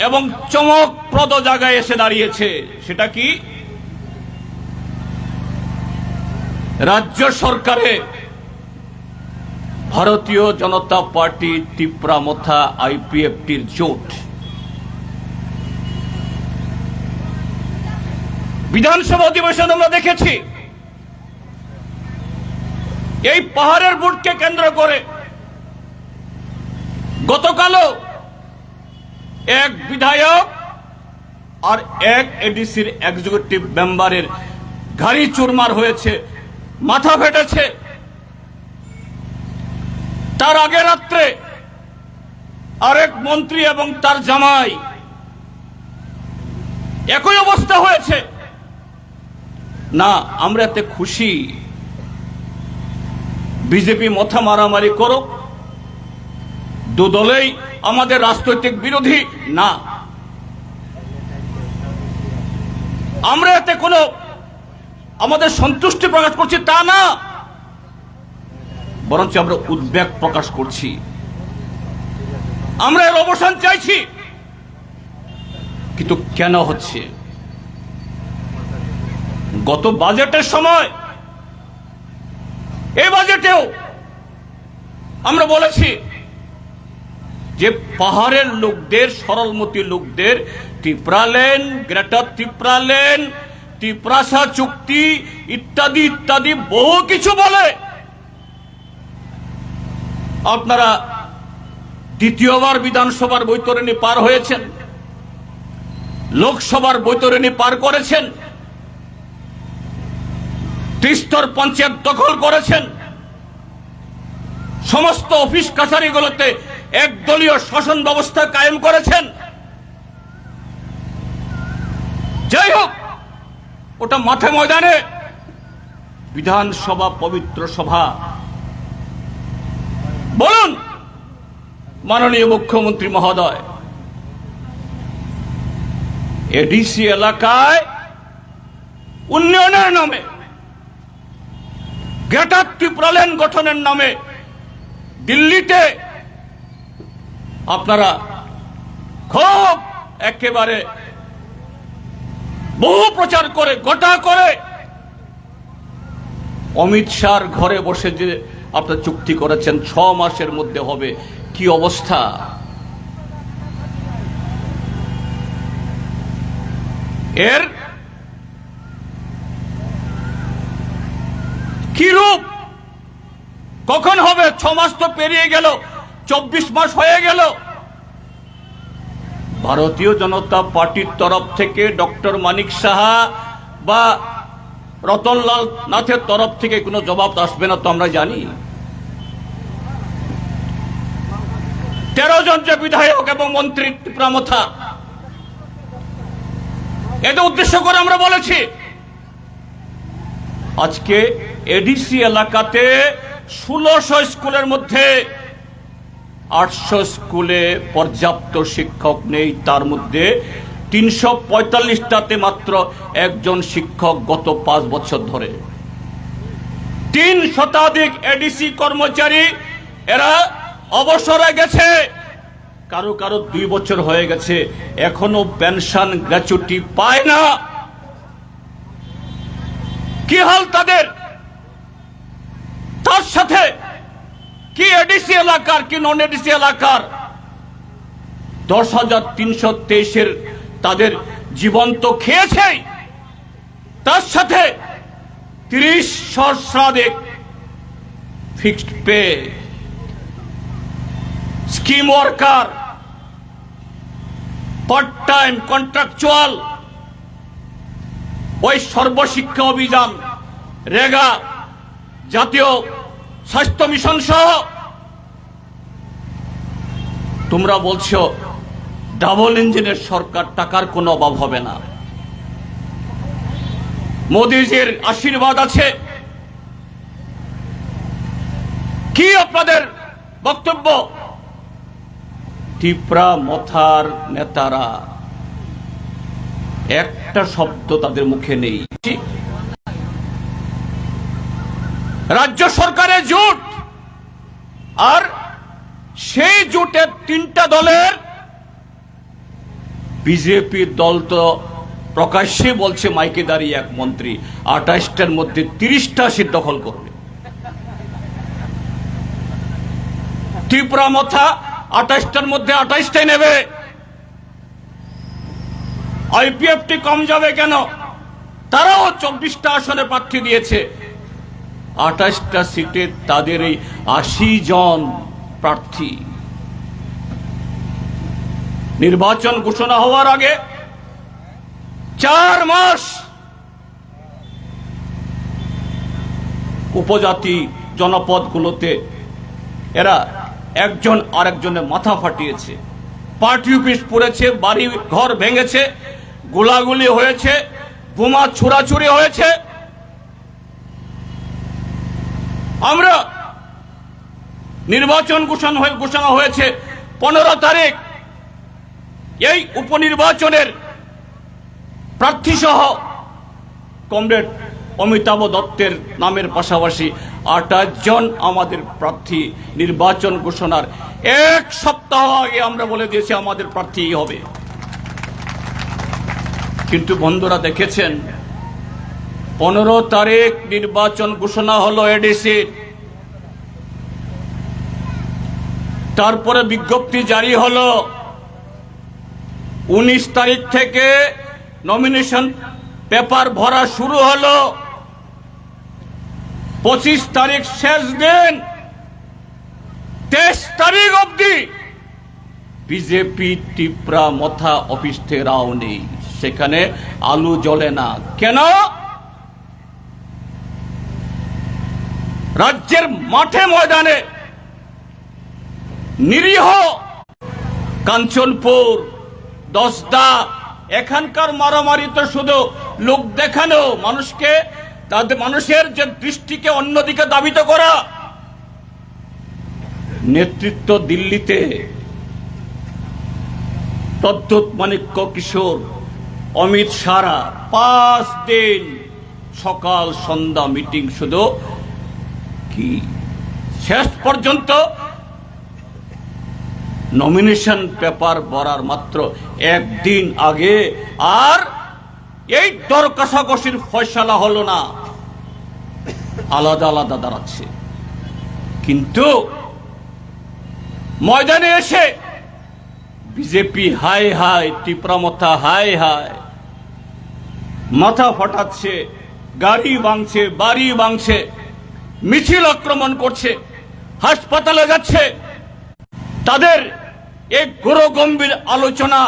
এবং চমকপ্রদ জায়গায় এসে দাঁড়িয়েছে। সেটা কি? রাজ্য সরকারে ভারতীয় জনতা পার্টি, ত্রিপুরামথা, আইপিএফটির জোট। বিধানসভা অধিবেশন আমরা দেখেছি, এই পাহাড়ের বুটকে কেন্দ্র করে গতকালও এক বিধায়ক আর এক এডিসির এক্সিকিউটিভ মেম্বারের গাড়ি চুরমার হয়েছে। মাথা ফেটেছে। তার আগে রাত্রে আরেক মন্ত্রী এবং তার জামাই একই অবস্থা হয়েছে। না, আমরা এতে খুশি। বিজেপি মাথা মারামারি করুক, দুদলেই আমাদের রাজনৈতিক বিরোধী না, আমরা এতে কোনো আমাদের সন্তুষ্টি প্রকাশ করছি তা না, বরঞ্চ আমরা উদ্বেগ প্রকাশ করছি। আমরা এর অবসান চাইছি। কিন্তু কেন হচ্ছে? গত বাজেটের সময়, এই বাজেটেও আমরা বলেছি যে পাহাড়ের লোকদের, সরলমতি লোকদের Tripura land, greater Tripura land, ত্রিপুরাসা চুক্তি ইত্যাদি ইত্যাদি বহু কিছু বলে। আপনারা দ্বিতীয়বার বিধানসভার বৈতরণী পার হয়েছেন, লোকসভার বৈতরণী পার করেছেন, ত্রিস্তর পঞ্চায়েত দখল করেছেন, সমস্ত অফিস কাছারিগুলোতে একদলীয় শাসন ব্যবস্থা কায়েম করেছেন। যাই হোক, ওটা মাঠে ময়দানে, বিধানসভা পবিত্র সভা। বলুন মাননীয় মুখ্যমন্ত্রী মহোদয়, এডিসি এলাকায় উন্নয়নের নামে, গ্রেটার ত্রিপুরা লেন গঠনের নামে দিল্লিতে আপনারা খুব একেবারে বহু প্রচার করে, গোটা করে অমিত শাহর ঘরে বসে যে আপনারা চুক্তি করেছেন 6 মাসের মধ্যে হবে, কি অবস্থা! এর কি রূপ, কখন হবে? 6 মাস তো পেরিয়ে গেল, 24 মাস হয়ে গেল। ভারতীয় জনতা পার্টির তরফ থেকে ডক্টর মানিক সাহা বা রতনলাল নাথের তরফ থেকে কোনো জবাব আসবে না তো আমরা জানি। 13 জন যে বিধায়ক এবং মন্ত্রী ত্রিপুরা মথা, এদের উদ্দেশ্য করে আমরা বলেছি আজকে এডিসি এলাকাতে 1600 স্কুলের মধ্যে 800 স্কুলে পর্যাপ্ত শিক্ষক নেই। তার মধ্যে 345টাতে মাত্র একজন শিক্ষক গত 5 বছর ধরে। 3 শতাধিক এডিসি কর্মচারী এরা অবসরে গেছে, কারো কারো 2 বছর হয়ে গেছে, এখনো পেনশন গ্র্যাচুইটি পায় না। কি হাল তাদের? তার সাথে কি এডিসি এলাকার কি নন এডিসি এলাকার 10,323-এর তাদের জীবন তো খেয়েছে, তার সাথে 30 সহস্রাধিক fixed pay, scheme worker, part time, contractual, ওই সর্বশিক্ষা অভিযান, রেগা, জাতীয় স্বাস্থ্য মিশন সহ। তোমরা বলছো ডাবল ইঞ্জিনের সরকার, টাকার কোনো অভাব হবে না, মোদিজির আশীর্বাদ আছে। কি আপনাদের বক্তব্য? ত্রিপুরা মথার নেতারা একটা শব্দ তাদের মুখে নেই। রাজ্য সরকারের জোট, আর সেই জোটের 3টা দলের বিজেপি দল তো প্রকাশ্যে বলছে মাইকে দাঁড়িয়ে এক মন্ত্রী 28টার মধ্যে 30টা সিট দখল করবে। ত্রিপুরা মথা 28টার মধ্যে 28টাই নেবে। আইপিএফটি কম যাবে কেন? তারাও 24টা আসনে প্রার্থী দিয়েছে। 28টা সিটে তাদের এই 80 জন প্রার্থী। নির্বাচন ঘোষণা হওয়ার আগে 4 মাস উপজাতি জনপদগুলোতে এরা একজন আরেকজনের মাথা ফাটিয়েছে, পার্টি অফিস পুড়েছে, বাড়ি ঘর ভেঙেছে, গোলাগুলি হয়েছে, বোমা ছুড়াছুড়ি হয়েছে। আমরা নির্বাচন ঘোষণা হয়েছে 15 তারিখ। এই উপনির্বাচনের প্রার্থী সহ কমরেড অমিতাভ দত্তের নামের পাশাপাশি 28 জন আমাদের প্রার্থী নির্বাচন ঘোষণার 1 সপ্তাহ আগে আমরা বলে দিয়েছি আমাদের প্রার্থী হবে। কিন্তু বন্ধুরা দেখেছেন 15 তারিখ নির্বাচন ঘোষণা হলো এডিসি, তারপরে বিজ্ঞপ্তি জারি হলো। 19 তারিখ থেকে নমিনেশন পেপার ভরা শুরু হলো। 25 তারিখ শেষ দিন, 23 তারিখ অবধি বিজেপি টিপ্রা মথা অফিস থেরাও নেই, সেখানে আলু জ্বলে না। কেন? রাজ্যের মাঠে ময়দানে নিরীহ কাঞ্চনপুর, দশদা, এখানকার মারামারি তো শুধু লোক দেখানো, মানুষকে তাদের মানুষের যে দৃষ্টিকে অন্যদিকে দাবিত করা। নেতৃত্ব দিল্লিতে প্রদ্যোৎ মাণিক্য কিশোর, অমিত শাহরা 5 দিন সকাল সন্ধ্যা মিটিং, শুধু কি শেষ পর্যন্ত নমিনেশন পেপার ভরার মাত্র 1 দিন আগে আর এই দর কষাকষির ফয়সালা হলো না, আলাদা আলাদা দাঁড়াচ্ছে। কিন্তু ময়দানে এসে বিজেপি হাই হাই, টিপ্রামথা হাই হাই, মাথা ফাটাচ্ছে, গাড়ি ভাঙছে, বাড়ি ভাঙছে, মিছিল আক্রমণ করছে, হাসপাতালে যাচ্ছে। তাদের এক গম্ভীর আলোচনা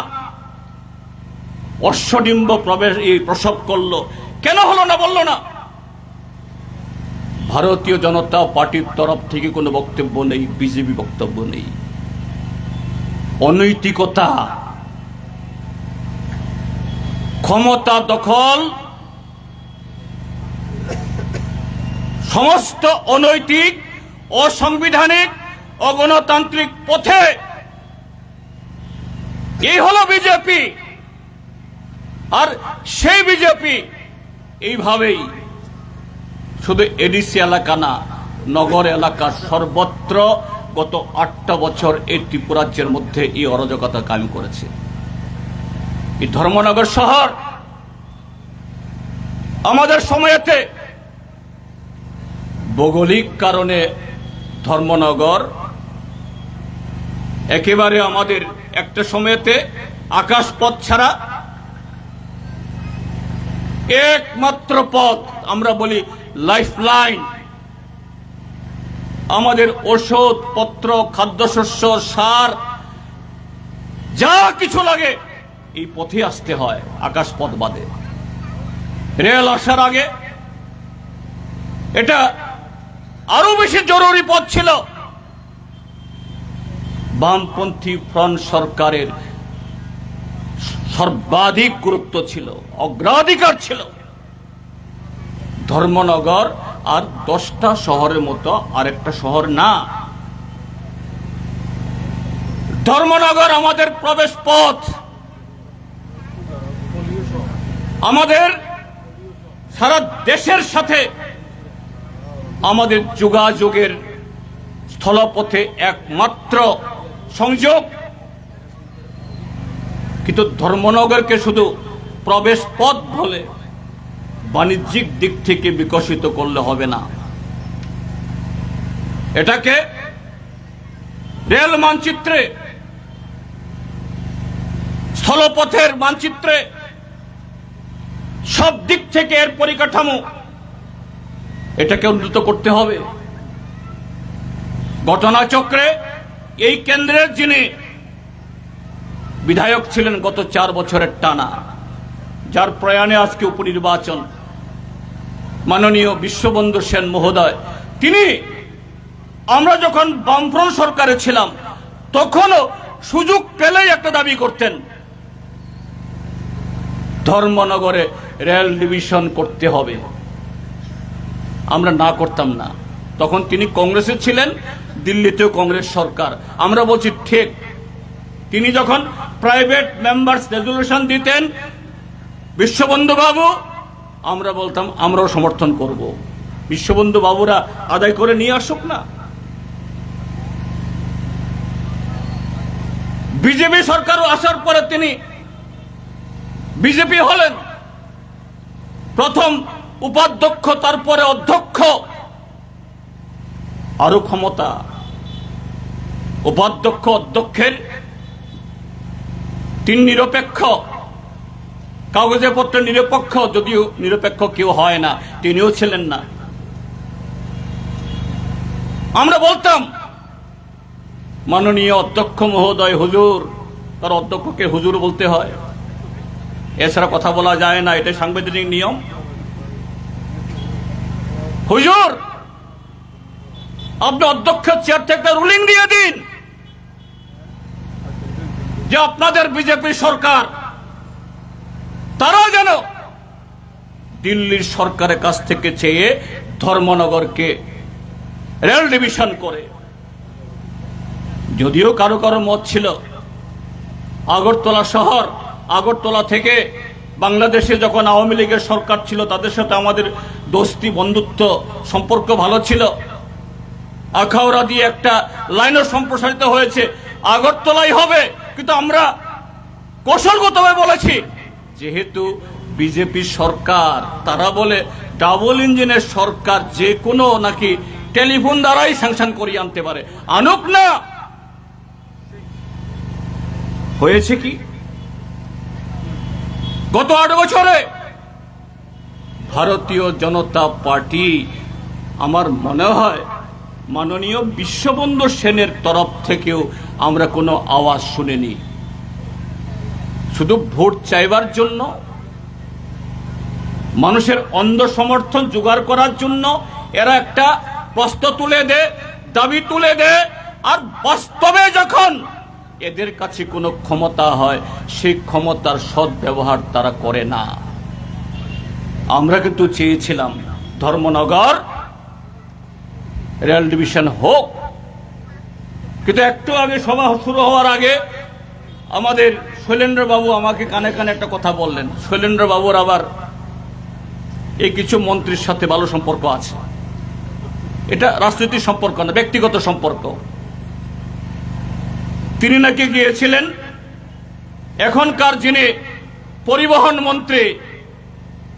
অশ্বডিম্ব প্রসব করলো। কেন হলো না বললো না? ভারতীয় জনতা পার্টির তরফ থেকে কোনো বক্তব্য নেই, বিজেপি বক্তব্য নেই। অনৈতিকতা, ক্ষমতা দখল, সমস্ত অনৈতিক, অসাংবিধানিক, অগণতান্ত্রিক পথে এই হলো বিজেপি। আর সেই বিজেপি এইভাবেই শুধু এডিসি এলাকা না, নগর এলাকা সর্বত্র গত 8টা বছর এই ত্রিপুরাজ্যের মধ্যে এই অরাজকতা কায়েম করেছে। এই ধর্মনগর শহর আমাদের সময়েতে ভৌগোলিক কারণে ধর্মনগর একেবারে আমাদের একটা সময়েতে আকাশপথ ছাড়া একমাত্র পথ, আমরা বলি লাইফ লাইন। আমাদের ওষুধ পত্র, খাদ্যশস্য, সার, যা কিছু লাগে এই পথে আসতে হয়, আকাশপথ বাদে। রেল আসার আগে এটা আরো বেশি জরুরি পথ ছিল। বামপন্থী ফ্রন্ট সরকারের সর্বাধিক গুরুত্ব ছিল, অগ্রাধিকার ছিল। ধর্মনগর আর 10টা শহরের মতো আরেকটা শহর না। ধর্মনগর আমাদের প্রবেশ পথ, আমাদের সারা দেশের সাথে আমাদের যোগাযোগের স্থলপথে একমাত্র সংযোগ। কিন্তু ধর্মনগরকে শুধু প্রবেশ পথ বলে বাণিজ্যিক দিক থেকে বিকশিত করলে হবে না। এটাকে রেল মানচিত্রে, স্থলপথের মানচিত্রে সব দিক থেকে এর পরিকাঠামো এটাকে উন্নত করতে হবে। ঘটনাচক্রে এই কেন্দ্রের যিনি বিধায়ক ছিলেন গত 4 বছরের টানা, যার প্রয়াণে আজকে উপনির্বাচন, মাননীয় বিশ্ববন্ধু সেন মহোদয়, তিনি আমরা যখন বামফ্রন্ট সরকারে ছিলাম তখনও সুযোগ পেলেই একটা দাবি করতেন, ধর্মনগরে রেল ডিভিশন করতে হবে। আমরা না করতাম না। তখন তিনি কংগ্রেসে ছিলেন, দিল্লিতেও কংগ্রেস সরকার। আমরা বলছি ঠিক। তিনি যখন প্রাইভেট মেম্বার্স রেজলিউশন দিতেন বিশ্ববন্ধু বাবু, আমরা বলতাম আমরাও সমর্থন করব। বিশ্ববন্ধু বাবুরা আদায় করে নিয়ে আসুক না। বিজেপি সরকারও আসার পরে তিনি বিজেপি হলেন, প্রথম উপাধ্যক্ষ, তারপরে অধ্যক্ষ, আরো ক্ষমতা। উপাধ্যক্ষ অধ্যক্ষের তিনি নিরপেক্ষ, কাগজে পত্রে নিরপেক্ষ, যদিও নিরপেক্ষ কেউ হয় না, তিনিও ছিলেন না। আমরা বলতাম মাননীয় অধ্যক্ষ মহোদয় হুজুর, তার অধ্যক্ষকে হুজুর বলতে হয়, এছাড়া কথা বলা যায় না, এটা সাংবিধানিক নিয়ম। হুজুর, আপনি অধ্যক্ষের চেয়ার থেকে রুলিং দিয়ে দিন যে আপনাদের বিজেপি সরকার, তারা যেন দিল্লির সরকারের কাছ থেকে চেয়ে ধর্মনগরকে রেল ডিভিশন করে। যদিও কারো কারো মত ছিল আগরতলা শহর, আগরতলা থেকে বাংলাদেশে যখন আওয়ামী লীগের সরকার ছিল তাদের সাথে আমাদের দোস্তি বন্ধুত্ব সম্পর্ক ভালো ছিল। আখাউড়া দিয়ে একটা লাইনও সম্প্রসারিত হয়েছে, আগরতলাই হবে। কিন্তু আমরা কৌশলগতভাবে বলেছি যেহেতু বিজেপি সরকার, তারা বলে ডাবল ইঞ্জিনের সরকার, যে কোনো নাকি টেলিফোন দ্বারাই স্যাংশন করিয়ে আনতে পারে, আনুক না। হয়েছে কি গত 8 বছরে ভারতীয় জনতা পার্টি, আমার মনে হয় মাননীয় বিশ্ববন্ধু সেনের তরফ থেকেও আমরা কোনো আওয়াজ শুনিনি। শুধু ভোট চাইবার জন্য, মানুষের অন্ধ সমর্থন জোগাড় করার জন্য এরা একটা প্রশ্ন তুলে দেয়, দাবি তুলে দেয়, আর বাস্তবে যখন এদের কাছে কোনো ক্ষমতা হয় সেই ক্ষমতার সদ্ব্যবহার তারা করে না। আমরা কিন্তু চেয়েছিলাম ধর্মনগর রেল ডিভিশন হোক, কিন্তু একটু আগে সভা শুরু হওয়ার আগে আমাদের শৈলেন্দ্র বাবু আমাকে কানে কানে একটা কথা বললেন। শৈলেন্দ্র বাবুর আবার এই কিছু মন্ত্রীর সাথে ভালো সম্পর্ক আছে, এটা রাজনৈতিক সম্পর্ক না, ব্যক্তিগত সম্পর্ক। তিনি নাকি গিয়েছিলেন এখনকার যিনি পরিবহন মন্ত্রী,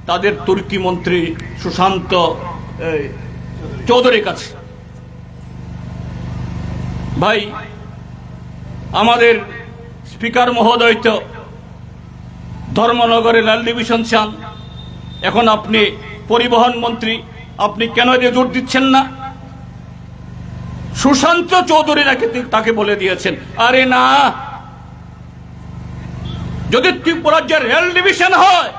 তাদের তুর্কি মন্ত্রী সুশান্ত চৌধুরীর কাছে। ভাই, আমাদের স্পিকার মহোদয় তো ধর্মনগরে রেল ডিভিশন চান, এখন আপনি পরিবহন মন্ত্রী, আপনি কেন এতে জোর দিচ্ছেন না? সুশান্ত চৌধুরী নাকি তাকে বলে দিয়েছেন, আরে না, যদি ত্রিপুরার যে রেল ডিভিশন হয়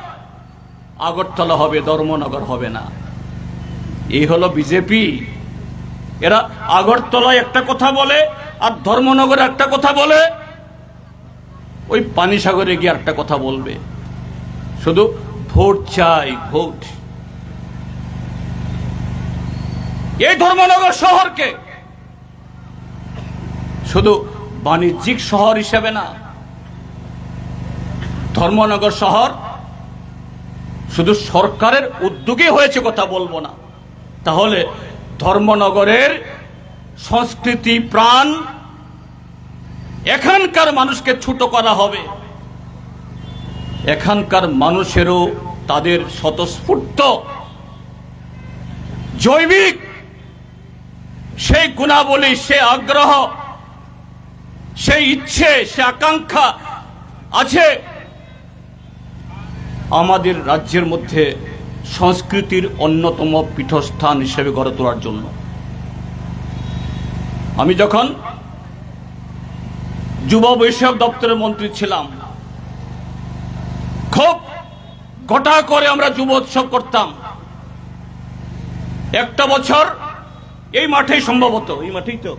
আগরতলা হবে, ধর্মনগর হবে না। এই হলো বিজেপি। এরা আগরতলায় একটা কথা বলে আর ধর্মনগরে একটা কথা বলে, ওই পানিসাগরে গিয়ে একটা কথা বলবে। শুধু ভোট চাই, ভোট। এই ধর্মনগর শহরকে শুধু বাণিজ্যিক শহর হিসেবে না, ধর্মনগর শহর শুধু সরকারের উদ্যোগে হয়েছে কথা বলবো না, তাহলে ধর্মনগরের সংস্কৃতি প্রাণ, এখানকার মানুষকে ছোট করা হবে। এখানকার মানুষেরও তাদের স্বতঃস্ফূর্ত জৈবিক সেই গুণাবলী, সে আগ্রহ, সেই ইচ্ছে, সে আকাঙ্ক্ষা আছে আমাদের রাজ্যের মধ্যে সংস্কৃতির অন্যতম পীঠস্থান হিসেবে গড়ে তোলার জন্য। আমি যখন যুব বিষয়ক দপ্তরের মন্ত্রী ছিলাম, খুব গোটা করে আমরা যুব উৎসব করতাম। একটা বছর এই মাঠেই, সম্ভবত এই মাঠেই তো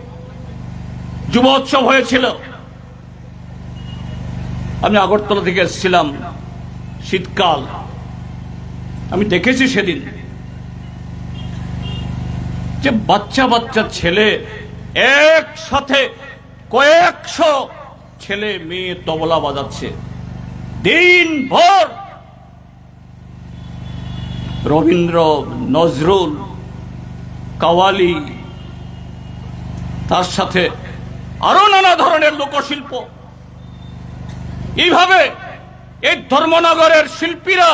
যুব উৎসব হয়েছিল। আমি আগরতলা থেকে এসেছিলাম, শীতকাল। আমি দেখেছি সেদিন যে বাচ্চা বাচ্চা ছেলে একসাথে কয়েকশো ছেলে মেয়ে তবলা বাজাচ্ছে দিনভর। রবীন্দ্র, নজরুল, কাওয়ালি, তার সাথে আরো নানা ধরনের লোকশিল্প। এইভাবে এই ধর্মনগরের শিল্পীরা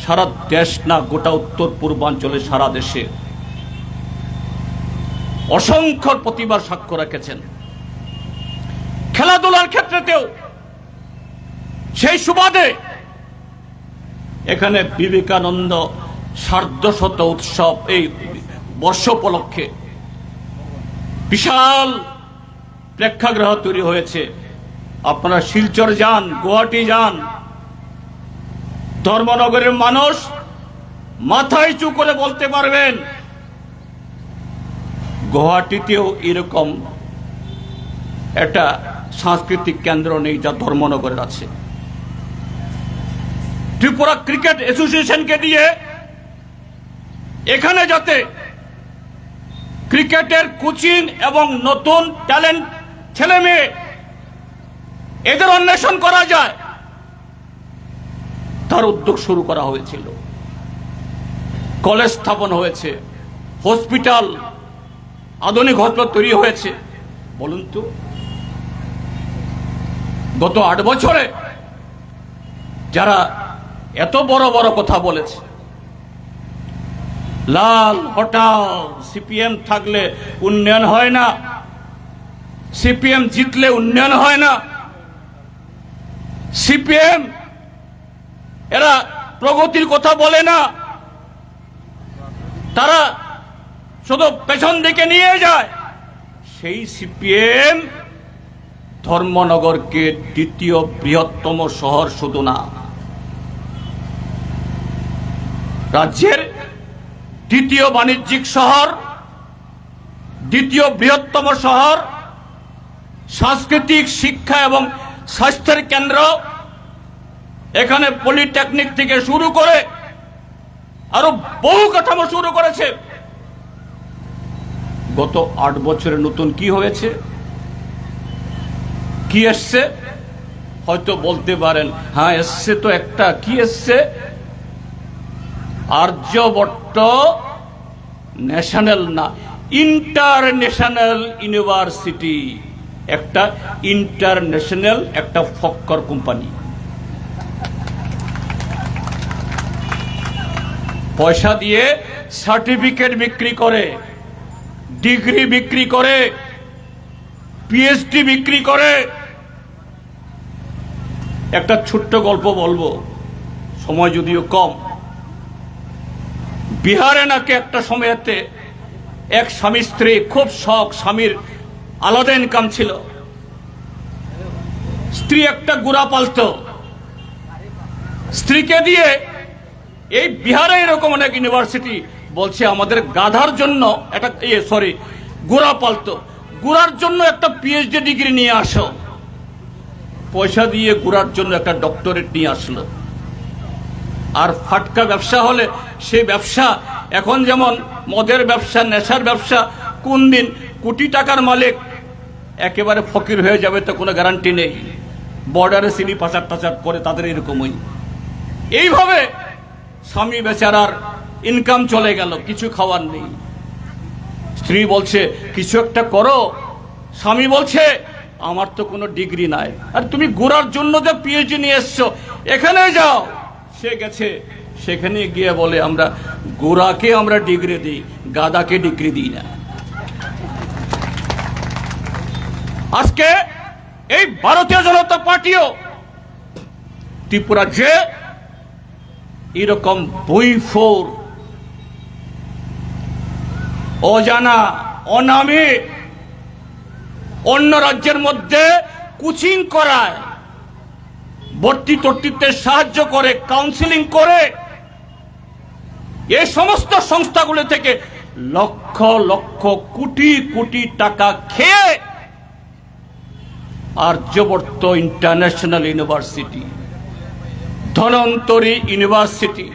সারা দেশ না, গোটা উত্তর পূর্বাঞ্চলে, সারা দেশে অসংখ্য প্রতিভার সাক্ষ্য রেখেছেন। খেলাধুলার ক্ষেত্রেতেও সেই সুবাদে এখানে বিবেকানন্দ সার্ধশত উৎসব, এই বর্ষ উপলক্ষে বিশাল প্রেক্ষাগৃহ তৈরি হয়েছে। আপনারা শিলচর যান, গুয়াহাটি যান, ধর্মনগরের মানুষ মাথায় উঁচু করে বলতে পারবেন গুয়াহাটিতেও এরকম একটা সাংস্কৃতিক কেন্দ্র নেই যা ধর্মনগরের আছে। ত্রিপুরা ক্রিকেট অ্যাসোসিয়েশনকে দিয়ে এখানে যাতে ক্রিকেটের কোচিং এবং নতুন ট্যালেন্ট ছেলে মেয়ে এদের অন্বেষণ করা যায়, তার উদ্যোগ শুরু করা হয়েছিল। কলেজ স্থাপন হয়েছে, হসপিটাল, আধুনিক হসপিটাল তৈরি হয়েছে। বলুন তো, গত 8 বছরে যারা এত বড় বড় কথা বলেছে, লাল হটাও, সিপিএম থাকলে উন্নয়ন হয় না, সিপিএম জিতলে উন্নয়ন হয় না, সিপিএম এরা প্রগতির কথা বলে না, তারা শুধু পেছন দিকে নিয়ে যায়, সেই সিপিএম ধর্মনগরকে দ্বিতীয় বৃহত্তম শহর শুধু না, রাজ্যের দ্বিতীয় বাণিজ্যিক শহর, দ্বিতীয় বৃহত্তম শহর, সাংস্কৃতিক, শিক্ষা এবং স্বাস্থ্যের কেন্দ্র, এখানে পলিটেকনিক থেকে শুরু করে আরো বহু কাঠামো শুরু করেছে। গত 8 বছরে নতুন কি হয়েছে, কি এসছে? হয়তো বলতে পারেন, হ্যাঁ এসছে তো একটা, কি এসছে? আর্যভট্ট ন্যাশনাল না, ইন্টারন্যাশনাল ইউনিভার্সিটি, একটা ইন্টারন্যাশনাল একটা ফক্কর কোম্পানি। পয়সা দিয়ে সার্টিফিকেট বিক্রি করে, ডিগ্রি বিক্রি করে, পিএইচডি বিক্রি করে। একটা ছোট্ট গল্প বলবো, সময় যদিও কম। বিহারে নাকি একটা সময়তে এক স্বামী স্ত্রী, খুব শখ, স্বামীর আলাদা ইনকাম ছিল, স্ত্রী একটা গুড়া পালতো, স্ত্রীকে দিয়ে এই বিহারে এরকম অনেক ইউনিভার্সিটি বলছে আমাদের গাধার জন্য একটা গুড়া পালতো, গুড়ার জন্য একটা পিএইচডি ডিগ্রি নিয়ে আসো। পয়সা দিয়ে গুড়ার জন্য একটা ডক্টরেট নিয়ে আসলো। আর ফাটকা ব্যবসা হলে সেই ব্যবসা, এখন যেমন মদের ব্যবসা, নেশার ব্যবসা, কোন দিন কোটি টাকার মালিক একেবারে ফকির হয়ে যাবে তো কোনো গ্যারান্টি নেই। বর্ডারে চিনি পাচার টাচার করে তাদের এরকমই। এইভাবে স্বামী বেচারার ইনকাম চলে গেল, কিছু খাওয়ার নেই। স্ত্রী বলছে কিছু একটা করো, স্বামী বলছে আমার তো কোনো ডিগ্রি নাই। আর তুমি গুড়ার জন্য যে পিএইচডি নিয়ে এসছো, এখানে যাও। সে গেছে, সেখানে গিয়ে বলে আমরা গোড়াকে আমরা ডিগ্রি দিই, গাদাকে ডিগ্রি দিই না। আজকে এই ভারতীয় জনতা পার্টিও ত্রিপুরা যে এরকম বইফোর, অজানা, অনামে অন্য রাজ্যের মধ্যে কোচিং করায়, ভর্তি টর্তিতে সাহায্য করে, কাউন্সিলিং করে, এই সমস্ত সংস্থাগুলো থেকে লক্ষ লক্ষ কোটি কোটি টাকা খেয়ে আর্যবর্ত ইন্টারন্যাশনাল ইউনিভার্সিটি, ধনন্তরী ইউনিভার্সিটি,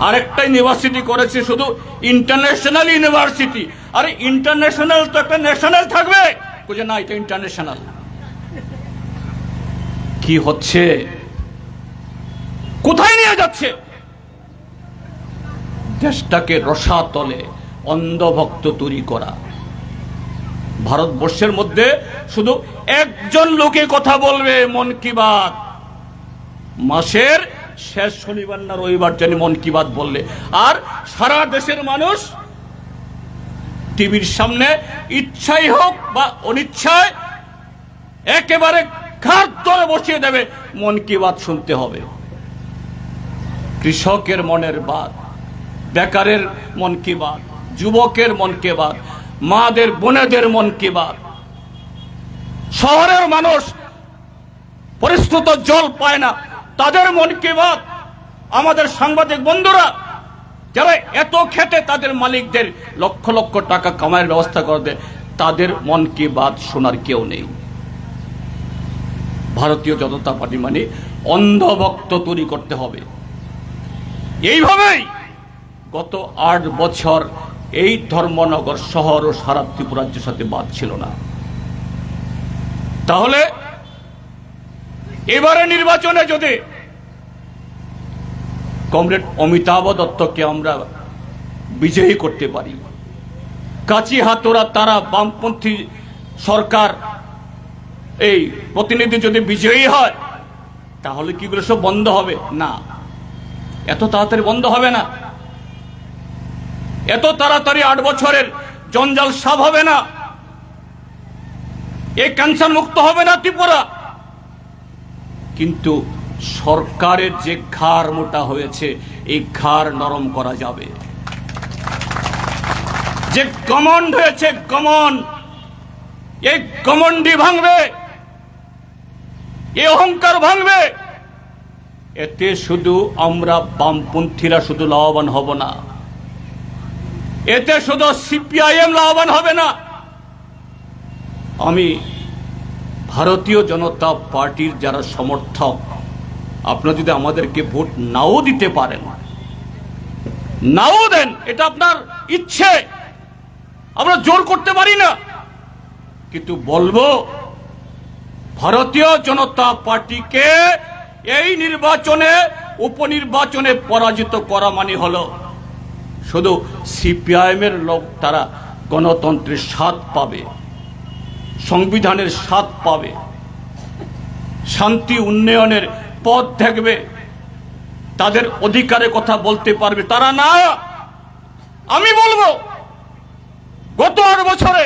আরেকটা ইউনিভার্সিটি করেছে শুধু ইন্টারন্যাশনাল ইউনিভার্সিটি। আরে ইন্টারন্যাশনাল তো একটা ন্যাশনাল থাকবে, বুঝে না, এটা ইন্টারন্যাশনাল। কি হচ্ছে, কোথায় নিয়ে যাচ্ছে? দেশটাকে রসাতলে অন্ধভক্ত তৈরি করা। ভারতবর্ষের মধ্যে শুধু একজন লোকে কথা বলবে মন কি বাত, মাসের শেষ শনিবার না রবিবার জানি মন কি বাত বললে, আর সারা দেশের মানুষ টিভির সামনে ইচ্ছাই হোক বা অনিচ্ছায় একেবারে ঘাট ধরে বসিয়ে দেবে, মন কি বাত শুনতে হবে। কৃষকের মনের বাত, বেকারের মন কি বাত, যুবকের মন কি বাত, মাদের বোনেদের মন কি বাত, শহরের মানুষ পরিশ্রুত জল পায় না তাদের মন কি বাত, আমাদের সাংবাদিক বন্ধুরা যারা এত খেটে তাদের মালিকদের লক্ষ লক্ষ টাকা কামাইয়ের ব্যবস্থা করে দেয়, তাদের মন কি বাত শোনার কেউ নেই। ভারতীয় জনতা পার্টি মানে অন্ধভক্ত তৈরি করতে হবে। এইভাবেই গত 8 বছর এই ধর্মনগর শহর ও সারা ত্রিপুরা রাজ্যের সাথে বাদ ছিল না। তাহলে এবারে নির্বাচনে যদি কমরেড অমিতাভ দত্তকে আমরা বিজয়ী করতে পারি, কাচি হাতোরা তারা বামপন্থী সরকার এই প্রতিনিধি যদি বিজয়ী হয়, তাহলে কি গুলো সব বন্ধ হবে? না, এত তাড়াতাড়ি বন্ধ হবে না, এত তাড়াতাড়ি 8 বছরের জঞ্জাল সাফ হবে না, এই ক্যান্সার মুক্ত হবে না ত্রিপুরা। কিন্তু সরকারের যে ঘাড় মোটা হয়েছে, এই ঘাড় নরম করা যাবে। যে গমন্ড হয়েছে, গমন্ড, এই গমন্ডি ভাঙবে, এই অহংকার ভাঙবে। এতে শুধু আমরা বামপন্থীরা শুধু লাভবান হব না, এতে শুধু সিপিআইএম লাভবান হবে না। আমি ভারতীয় জনতা পার্টির যারা সমর্থক, আপনারা যদি আমাদেরকে ভোট নাও দিতে পারেন, নাও দেন, এটা আপনার ইচ্ছে, আমরা জোর করতে পারি না, কিন্তু বলবো ভারতীয় জনতা পার্টিকে এই নির্বাচনে, উপনির্বাচনে পরাজিত করা মানে হলো শুধু সিপিআইএম এর লোক তারা গণতন্ত্রের স্বাদ পাবে, সংবিধানের স্বাদ পাবে, শান্তি উন্নয়নের পথ দেখবে, তাদের অধিকারে কথা বলতে পারবে, তারা না। আমি বলবো গত 8 বছরে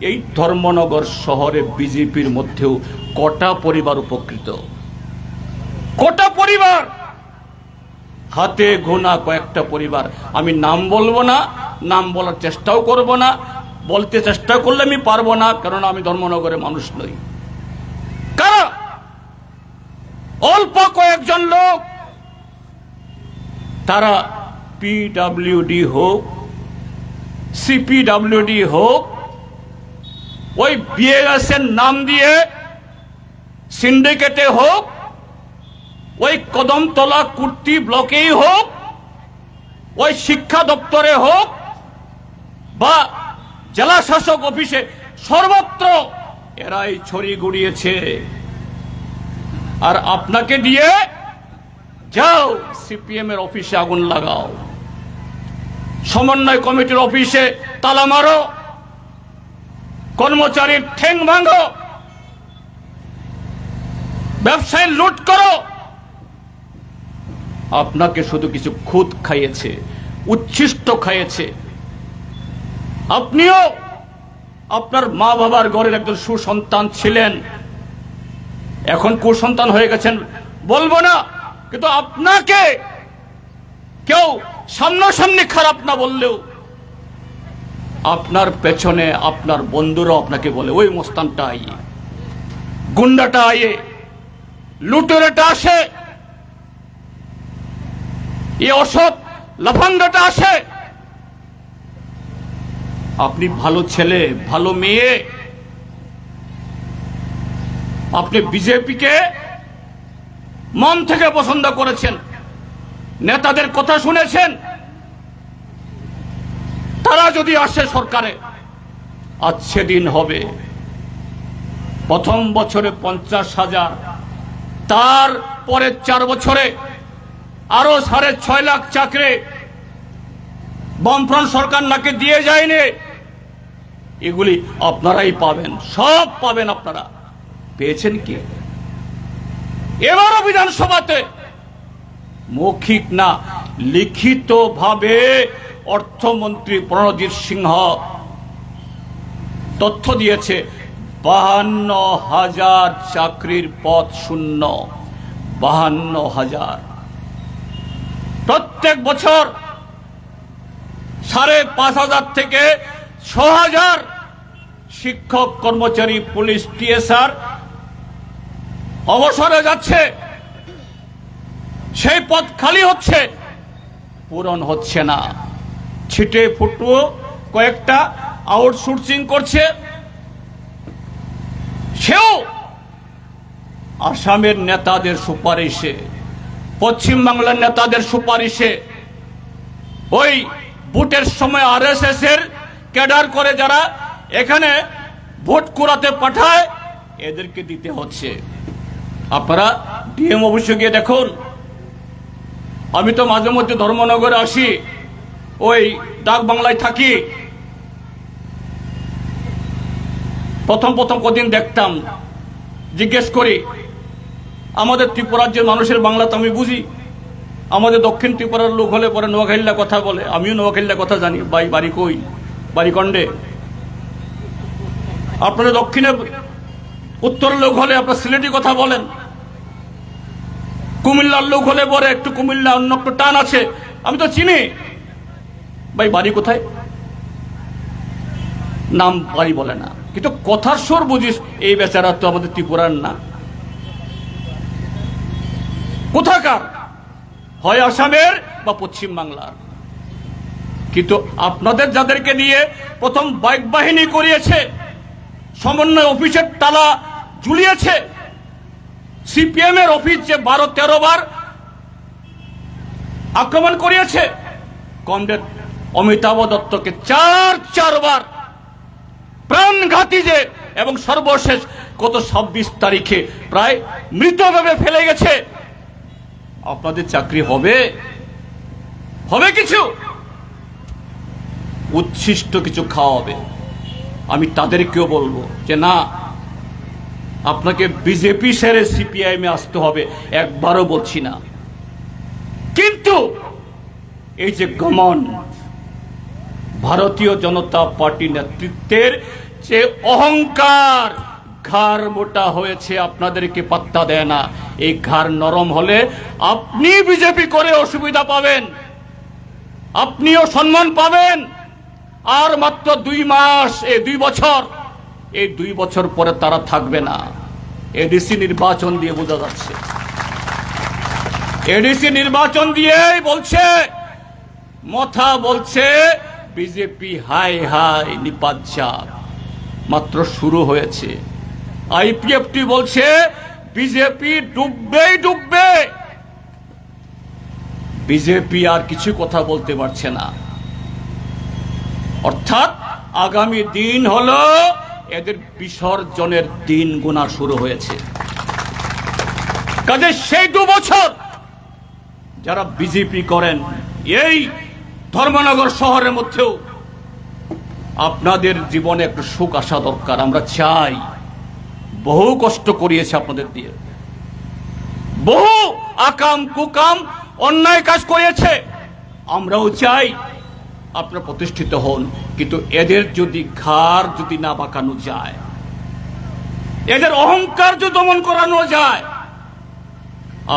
এই ধর্মনগর শহরে বিজেপির মধ্যেও কটা পরিবার উপকৃত, কটা পরিবার, হাতে গোনা কয়েকটা পরিবার। আমি নাম বলবো না, নাম বলার চেষ্টাও করব না, বলতে চেষ্টা করলে আমি পারবো না, কারণ আমি ধর্মনগরের মানুষ নই। কারণ অল্প কয়েকজন লোক, তারা পিডব্লিউডি হোক, সিপিডব্লিউডি হোক, ওই বিএস এর নাম দিয়ে সিন্ডিকেটে হোক, ওই কদমতলা কুর্তি ব্লকেই হোক, ওই শিক্ষা দপ্তরে হোক, বা জেলা শাসক অফিসে, সর্বত্র এরাই ছড়ি গুড়িয়েছে। আর আপনাকে দিয়ে যাও সিপিএম এর অফিসে আগুন লাগাও, সমন্বয় কমিটির অফিসে তালা মারো, কর্মচারীর ঠ্যাং ভাঙো, ব্যবসায় লুট করো। আপনাকে শুধু কিছু খুদ খাইয়েছে, উচ্ছিষ্ট খাইয়েছে। আপনিও আপনার মা বাবার ঘরের একজন সুসন্তান ছিলেন, এখন কুসন্তান হয়ে গেছেন বলবো না, কিন্তু আপনাকে কেউ সামনাসামনি খারাপ না বললেও আপনার পেছনে আপনার বন্ধুরা আপনাকে বলে, ওই মস্তানটা আইয়ে, গুন্ডাটা আইয়ে, লুটেরাটা আসে। এই অসৎ লাফাঙ্গাটা আসে। আপনি ভালো ছেলে, ভালো মেয়ে, আপনি বিজেপিকে মন থেকে পছন্দ করেছেন, নেতাদের কথা শুনেছেন। তারা যদি আসে সরকারে, আজ সেদিন হবে প্রথম বছরে 50,000, তার পরের 4 বছরে আরো 6.5 লাখ চাকরি বামফ্রন্ট সরকার নাকি দিয়ে যায়নি। এগুলি আপনারাই পাবেন, সব পাবেন। আপনারা পেয়েছেন কি? এবারও বিধানসভাতে মৌখিক না, লিখিত ভাবে অর্থমন্ত্রী প্রণজিৎ সিংহ তথ্য দিয়েছে 52,000 চাকরির পদ শূন্য। 52,000 প্রত্যেক বছর 5,500 থেকে 6,000 শিক্ষক, কর্মচারী, পুলিশ, টিএসআর অবসরে যাচ্ছে। সেই পদ খালি হচ্ছে, পূরণ হচ্ছে না। ছিটে ফুটো কয়েকটা আউটসোর্সিং করছে। সেও আসামের নেতাদের সুপারিশে, পশ্চিম বাংলার নেতাদের সুপারিশে, ওই ভোটের সময় আরএসএস এর ক্যাডার করে যারা এখানে ভোট কুড়াতে পাঠায়, এদেরকে দিতে হচ্ছে। আপনারা ডিএম অফিসে গিয়ে দেখুন। আমি তো মাঝে মধ্যে ধর্মনগরে আসি, ওই ডাক বাংলায় থাকি। প্রথম কদিন দেখতাম, জিজ্ঞেস করি, আমাদের ত্রিপুরার যে মানুষের বাংলা তো আমি বুঝি, আমাদের দক্ষিণ ত্রিপুরার লোক হলে পরে নোয়াখালীলা কথা বলে, আমিও নোয়াখালীলা কথা জানি। বাড়ি কই? বাড়ি কন্ডে। আপনাদের দক্ষিণে উত্তরের লোক হলে আপনার সিলেটি কথা বলেন। কুমিল্লার লোক হলে পরে একটু কুমিল্লা অন্য একটু টান আছে, আমি তো চিনি। বাড়ি কোথায়? নাম বাড়ি বলে না, কিন্তু কথার সুর বুঝিস। এই বেচারা তো আমাদের ত্রিপুরার না, কোথাকার? হয় আসামের বা পশ্চিম বাংলার। কিন্তু আপনাদের যাদেরকে দিয়ে প্রথম বাইক বাহিনী করিয়েছে, সমন্বয় অফিসের তালা ঝুলিয়েছে, সিপিএম এর অফিস যে 12-13 বার আক্রমণ করিয়েছে, কমরেড অমিতাভ দত্তকে 4 বার প্রাণঘাতী যে, এবং সর্বশেষ গত 26 তারিখে প্রায় মৃতভাবে ফেলে গেছে। আপনাদের চাকরি হবে? কিছু উচ্ছিষ্ট কিছু খাওয়া হবে। আমি তাদেরকেও বলবো যে না, আপনাকে বিজেপি সেরে সিপিআইএম এ আসতে হবে, একবারও বলছি না। কিন্তু এই যে গমন, ভারতীয় জনতা পার্টি নেতৃত্বের যে অহংকার, ঘাড় মোটা হয়েছে, আপনাদেরকে পাত্তা দেয় না। এই ঘাড় নরম হলে আপনি বিজেপি করে অসুবিধা পাবেন, আপনিও সম্মান পাবেন। আর মাত্র 2 মাস, 2 বছর, এই 2 বছর পরে তারা থাকবে না। এডিসি নির্বাচন দিয়ে বোঝা যাচ্ছে। এডিসি নির্বাচন দিয়েই বলছে, মথা বলছে বিজেপি হাই হাই নিপাচ্ছা, মাত্র শুরু হয়েছে। আইপিএফটি বলছে বিজেপি ডুববে। বিজেপি আর কিছু কথা বলতে পারছে না। অর্থাৎ আগামী দিন হলো এদের বিসর্জনের দিন গোনা শুরু হয়েছে। কাজে সেই 2 বছর যারা বিজেপি করেন এই ধর্মনগর শহরের মধ্যেও আপনাদের জীবনে একটু সুখ আসা দরকার। আমরা চাই, বহু কষ্ট করিয়েছে আপনাদের দিয়ে, বহু আকাম কুকাম অন্যায় কাজ করিয়েছে। আমরাও চাই আপনারা প্রতিষ্ঠিত হন, কিন্তু এদের যদি ঘাড় যদি না বাঁকানো যায়, এদের অহংকার যদি দমন করানো যায়,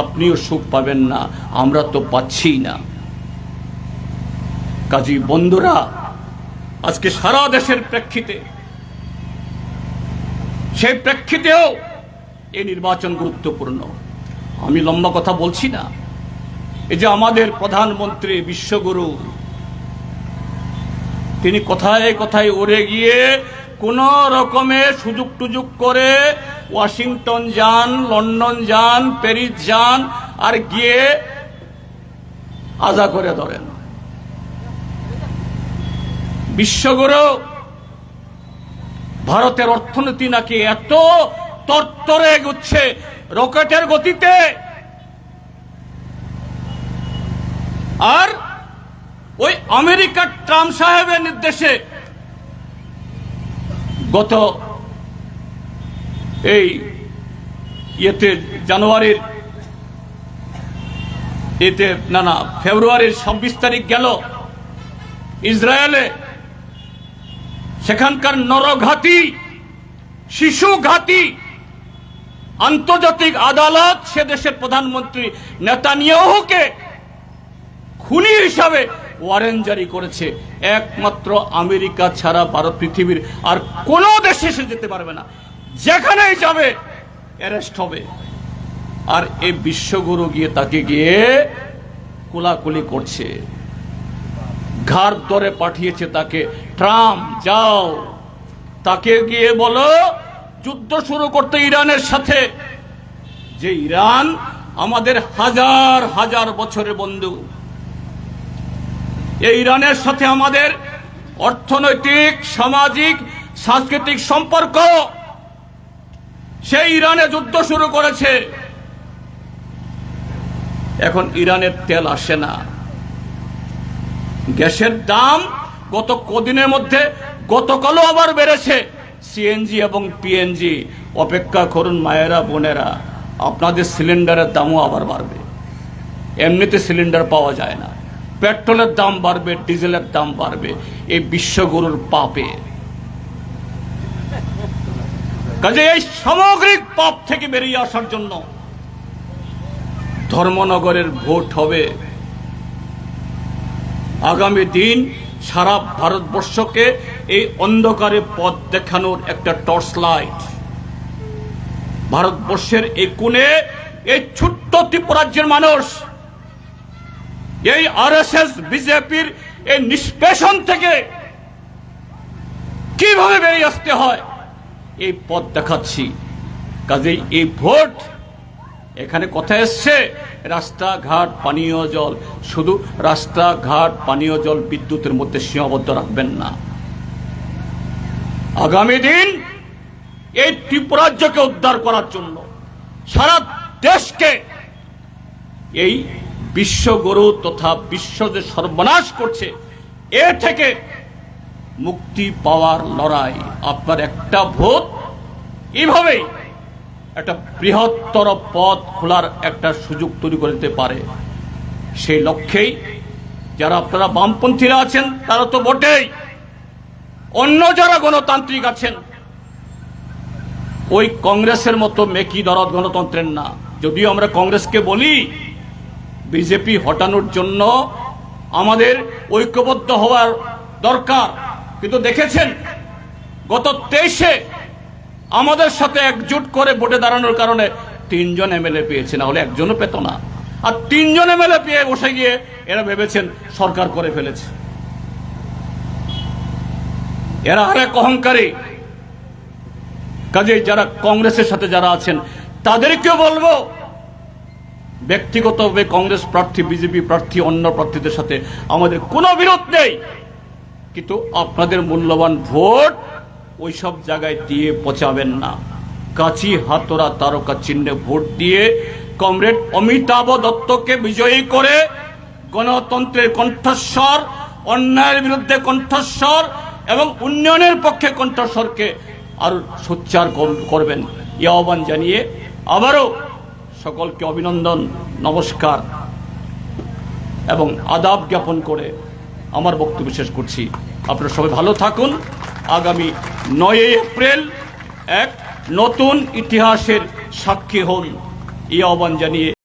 আপনিও সুখ পাবেন না, আমরা তো পাচ্ছি না। কাজী বন্ধুরা, আজকে সারা দেশের প্রেক্ষিতে, সেই প্রেক্ষিতেও এই নির্বাচন গুরুত্বপূর্ণ। আমি লম্বা কথা বলছি না, এই যে আমাদের প্রধানমন্ত্রী বিশ্বগুরু, তিনি কোথায় কোথায় উড়ে গিয়ে কোন রকমে সুযোগ টুযোগ করে ওয়াশিংটন যান, লন্ডন যান, প্যারিস যান, আর গিয়ে আজা করে ধরেন। বিশ্বগুরু ভারতের অর্থনীতি নাকি এত তরতরে এগুচ্ছে রকেটের গতিতে, আর ওই আমেরিকার ট্রাম্প সাহেবের নির্দেশে গত এই জানুয়ারির ফেব্রুয়ারির 26 তারিখ গেল ইসরায়েলে, সেখানকার নরঘাতী, শিশুঘাতী আন্তর্জাতিক আদালত সে দেশের প্রধানমন্ত্রী নেতানিয়াহুকে খুনি হিসাবে ওয়ারেন্ট জারি করেছে। একমাত্র আমেরিকা ছাড়া ভারত পৃথিবীর আর কোন দেশে সে যেতে পারবে না, যেখানেই যাবে অ্যারেস্ট হবে। আর এই বিশ্বগুরু গিয়ে তাকে গিয়ে কোলাকুলি করছে, ঘাড় ধরে পাঠিয়েছে তাকে, ট্রাম্প যাও, তাকে গিয়ে বলো যুদ্ধ শুরু করতে ইরানের সাথে, যে ইরান আমাদের হাজার হাজার বছরের বন্ধু। এই ইরানের সাথে আমাদের অর্থনৈতিক, সামাজিক, সাংস্কৃতিক সম্পর্ক। সেই ইরানে যুদ্ধ শুরু করেছে, এখন ইরানের তেল আসে না, গ্যাসের দাম গত কদিনের মধ্যে, গতকালও আবার বেড়েছে, সিএনজি এবং পিএনজি। অপেক্ষা করুন মায়েরা, বোনেরা, আপনাদের সিলিন্ডারের দামও আবার বাড়বে। এমনিতে সিলিন্ডার পাওয়া যায় না, পেট্রোলের দাম বাড়বে, ডিজেলের দাম বাড়বে, এই বিশ্বগুরুর পাপে। কাজে এই সামগ্রিক পাপ থেকে বেরিয়ে আসার জন্য ধর্মনগরের ভোট হবে। আগামী দিন সারা ভারতবর্ষকে এই অন্ধকারে পথ দেখানোর একটা টর্চ লাইট। ভারতবর্ষের এই কোণে এই ছোট্ট ত্রিপুরাজ্যের মানুষ এই আরএসএস বিজেপির এই নিষ্পেষণ থেকে কিভাবে বেরিয়ে আসতে হয় এই পথ দেখাচ্ছি। কাজেই এই ভোট, এখানে কথা এসছে রাস্তাঘাট, পানীয় জল, শুধু রাস্তাঘাট, পানীয় জল, বিদ্যুতের মধ্যে সীমাবদ্ধ রাখবেন না। আগামী দিন এই ত্রিপুরাজ্যকে উদ্ধার করার জন্য সারা দেশকে এই বিশ্বগুরু তথা বিশ্ব যে সর্বনাশ করছে এ থেকে মুক্তি পাওয়ার লড়াই। আপনার একটা ভোট এইভাবেই একটা বৃহত্তর পথ খোলার একটা সুযোগ তৈরি করে দিতে পারে। সেই লক্ষ্যেই যারা আপনারা বামপন্থীরা আছেন তারা তো বটেই, অন্য যারা গণতান্ত্রিক আছেন ওই কংগ্রেসের মতো মেকি দরদ গণতন্ত্রের না। যদিও আমরা কংগ্রেসকে বলি বিজেপি হটানোর জন্য আমাদের ঐক্যবদ্ধ হওয়ার দরকার, কিন্তু দেখেছেন গত 23-এ আমাদের সাথে একজোট করে ভোটে দাঁড়ানোর কারণে 3 জন এমএলএ পেয়েছে, না হলে একজনও পেত না। আর 3 জন এমএলএ পেয়ে বসে গিয়ে এরা ভেবেছেন সরকার করে ফেলেছে। এরা আরেক অহংকারী। কাজেই যারা কংগ্রেসের সাথে যারা আছেন তাদেরকেও বলবো, ব্যক্তিগতভাবে কংগ্রেস প্রার্থী, বিজেপি প্রার্থী, অন্য প্রার্থীদের সাথে আমাদের কোনো বিরোধ নেই, কিন্তু আপনাদের মূল্যবান ভোট ওই সব জায়গায় দিয়ে পচাবেন না। কাচি হাতরা তারকা চিহ্নে ভোট দিয়ে কমরেড অমিতাভ দত্তকে বিজয়ী করে গণতন্ত্রের কণ্ঠস্বর, অন্যায়ের বিরুদ্ধে কণ্ঠস্বর এবং উন্নয়নের পক্ষে কণ্ঠস্বরকে আরো সোচ্চার করবেন এই আহ্বান জানিয়ে আবারও সকলকে অভিনন্দন, নমস্কার এবং আদাব জ্ঞাপন করে আমার বক্তব্য শেষ করছি। আপনারা সবাই ভালো থাকুন। আগামী 9 এপ্রিল এক নতুন ইতিহাসের সাক্ষী হন এই আহ্বান জানিয়ে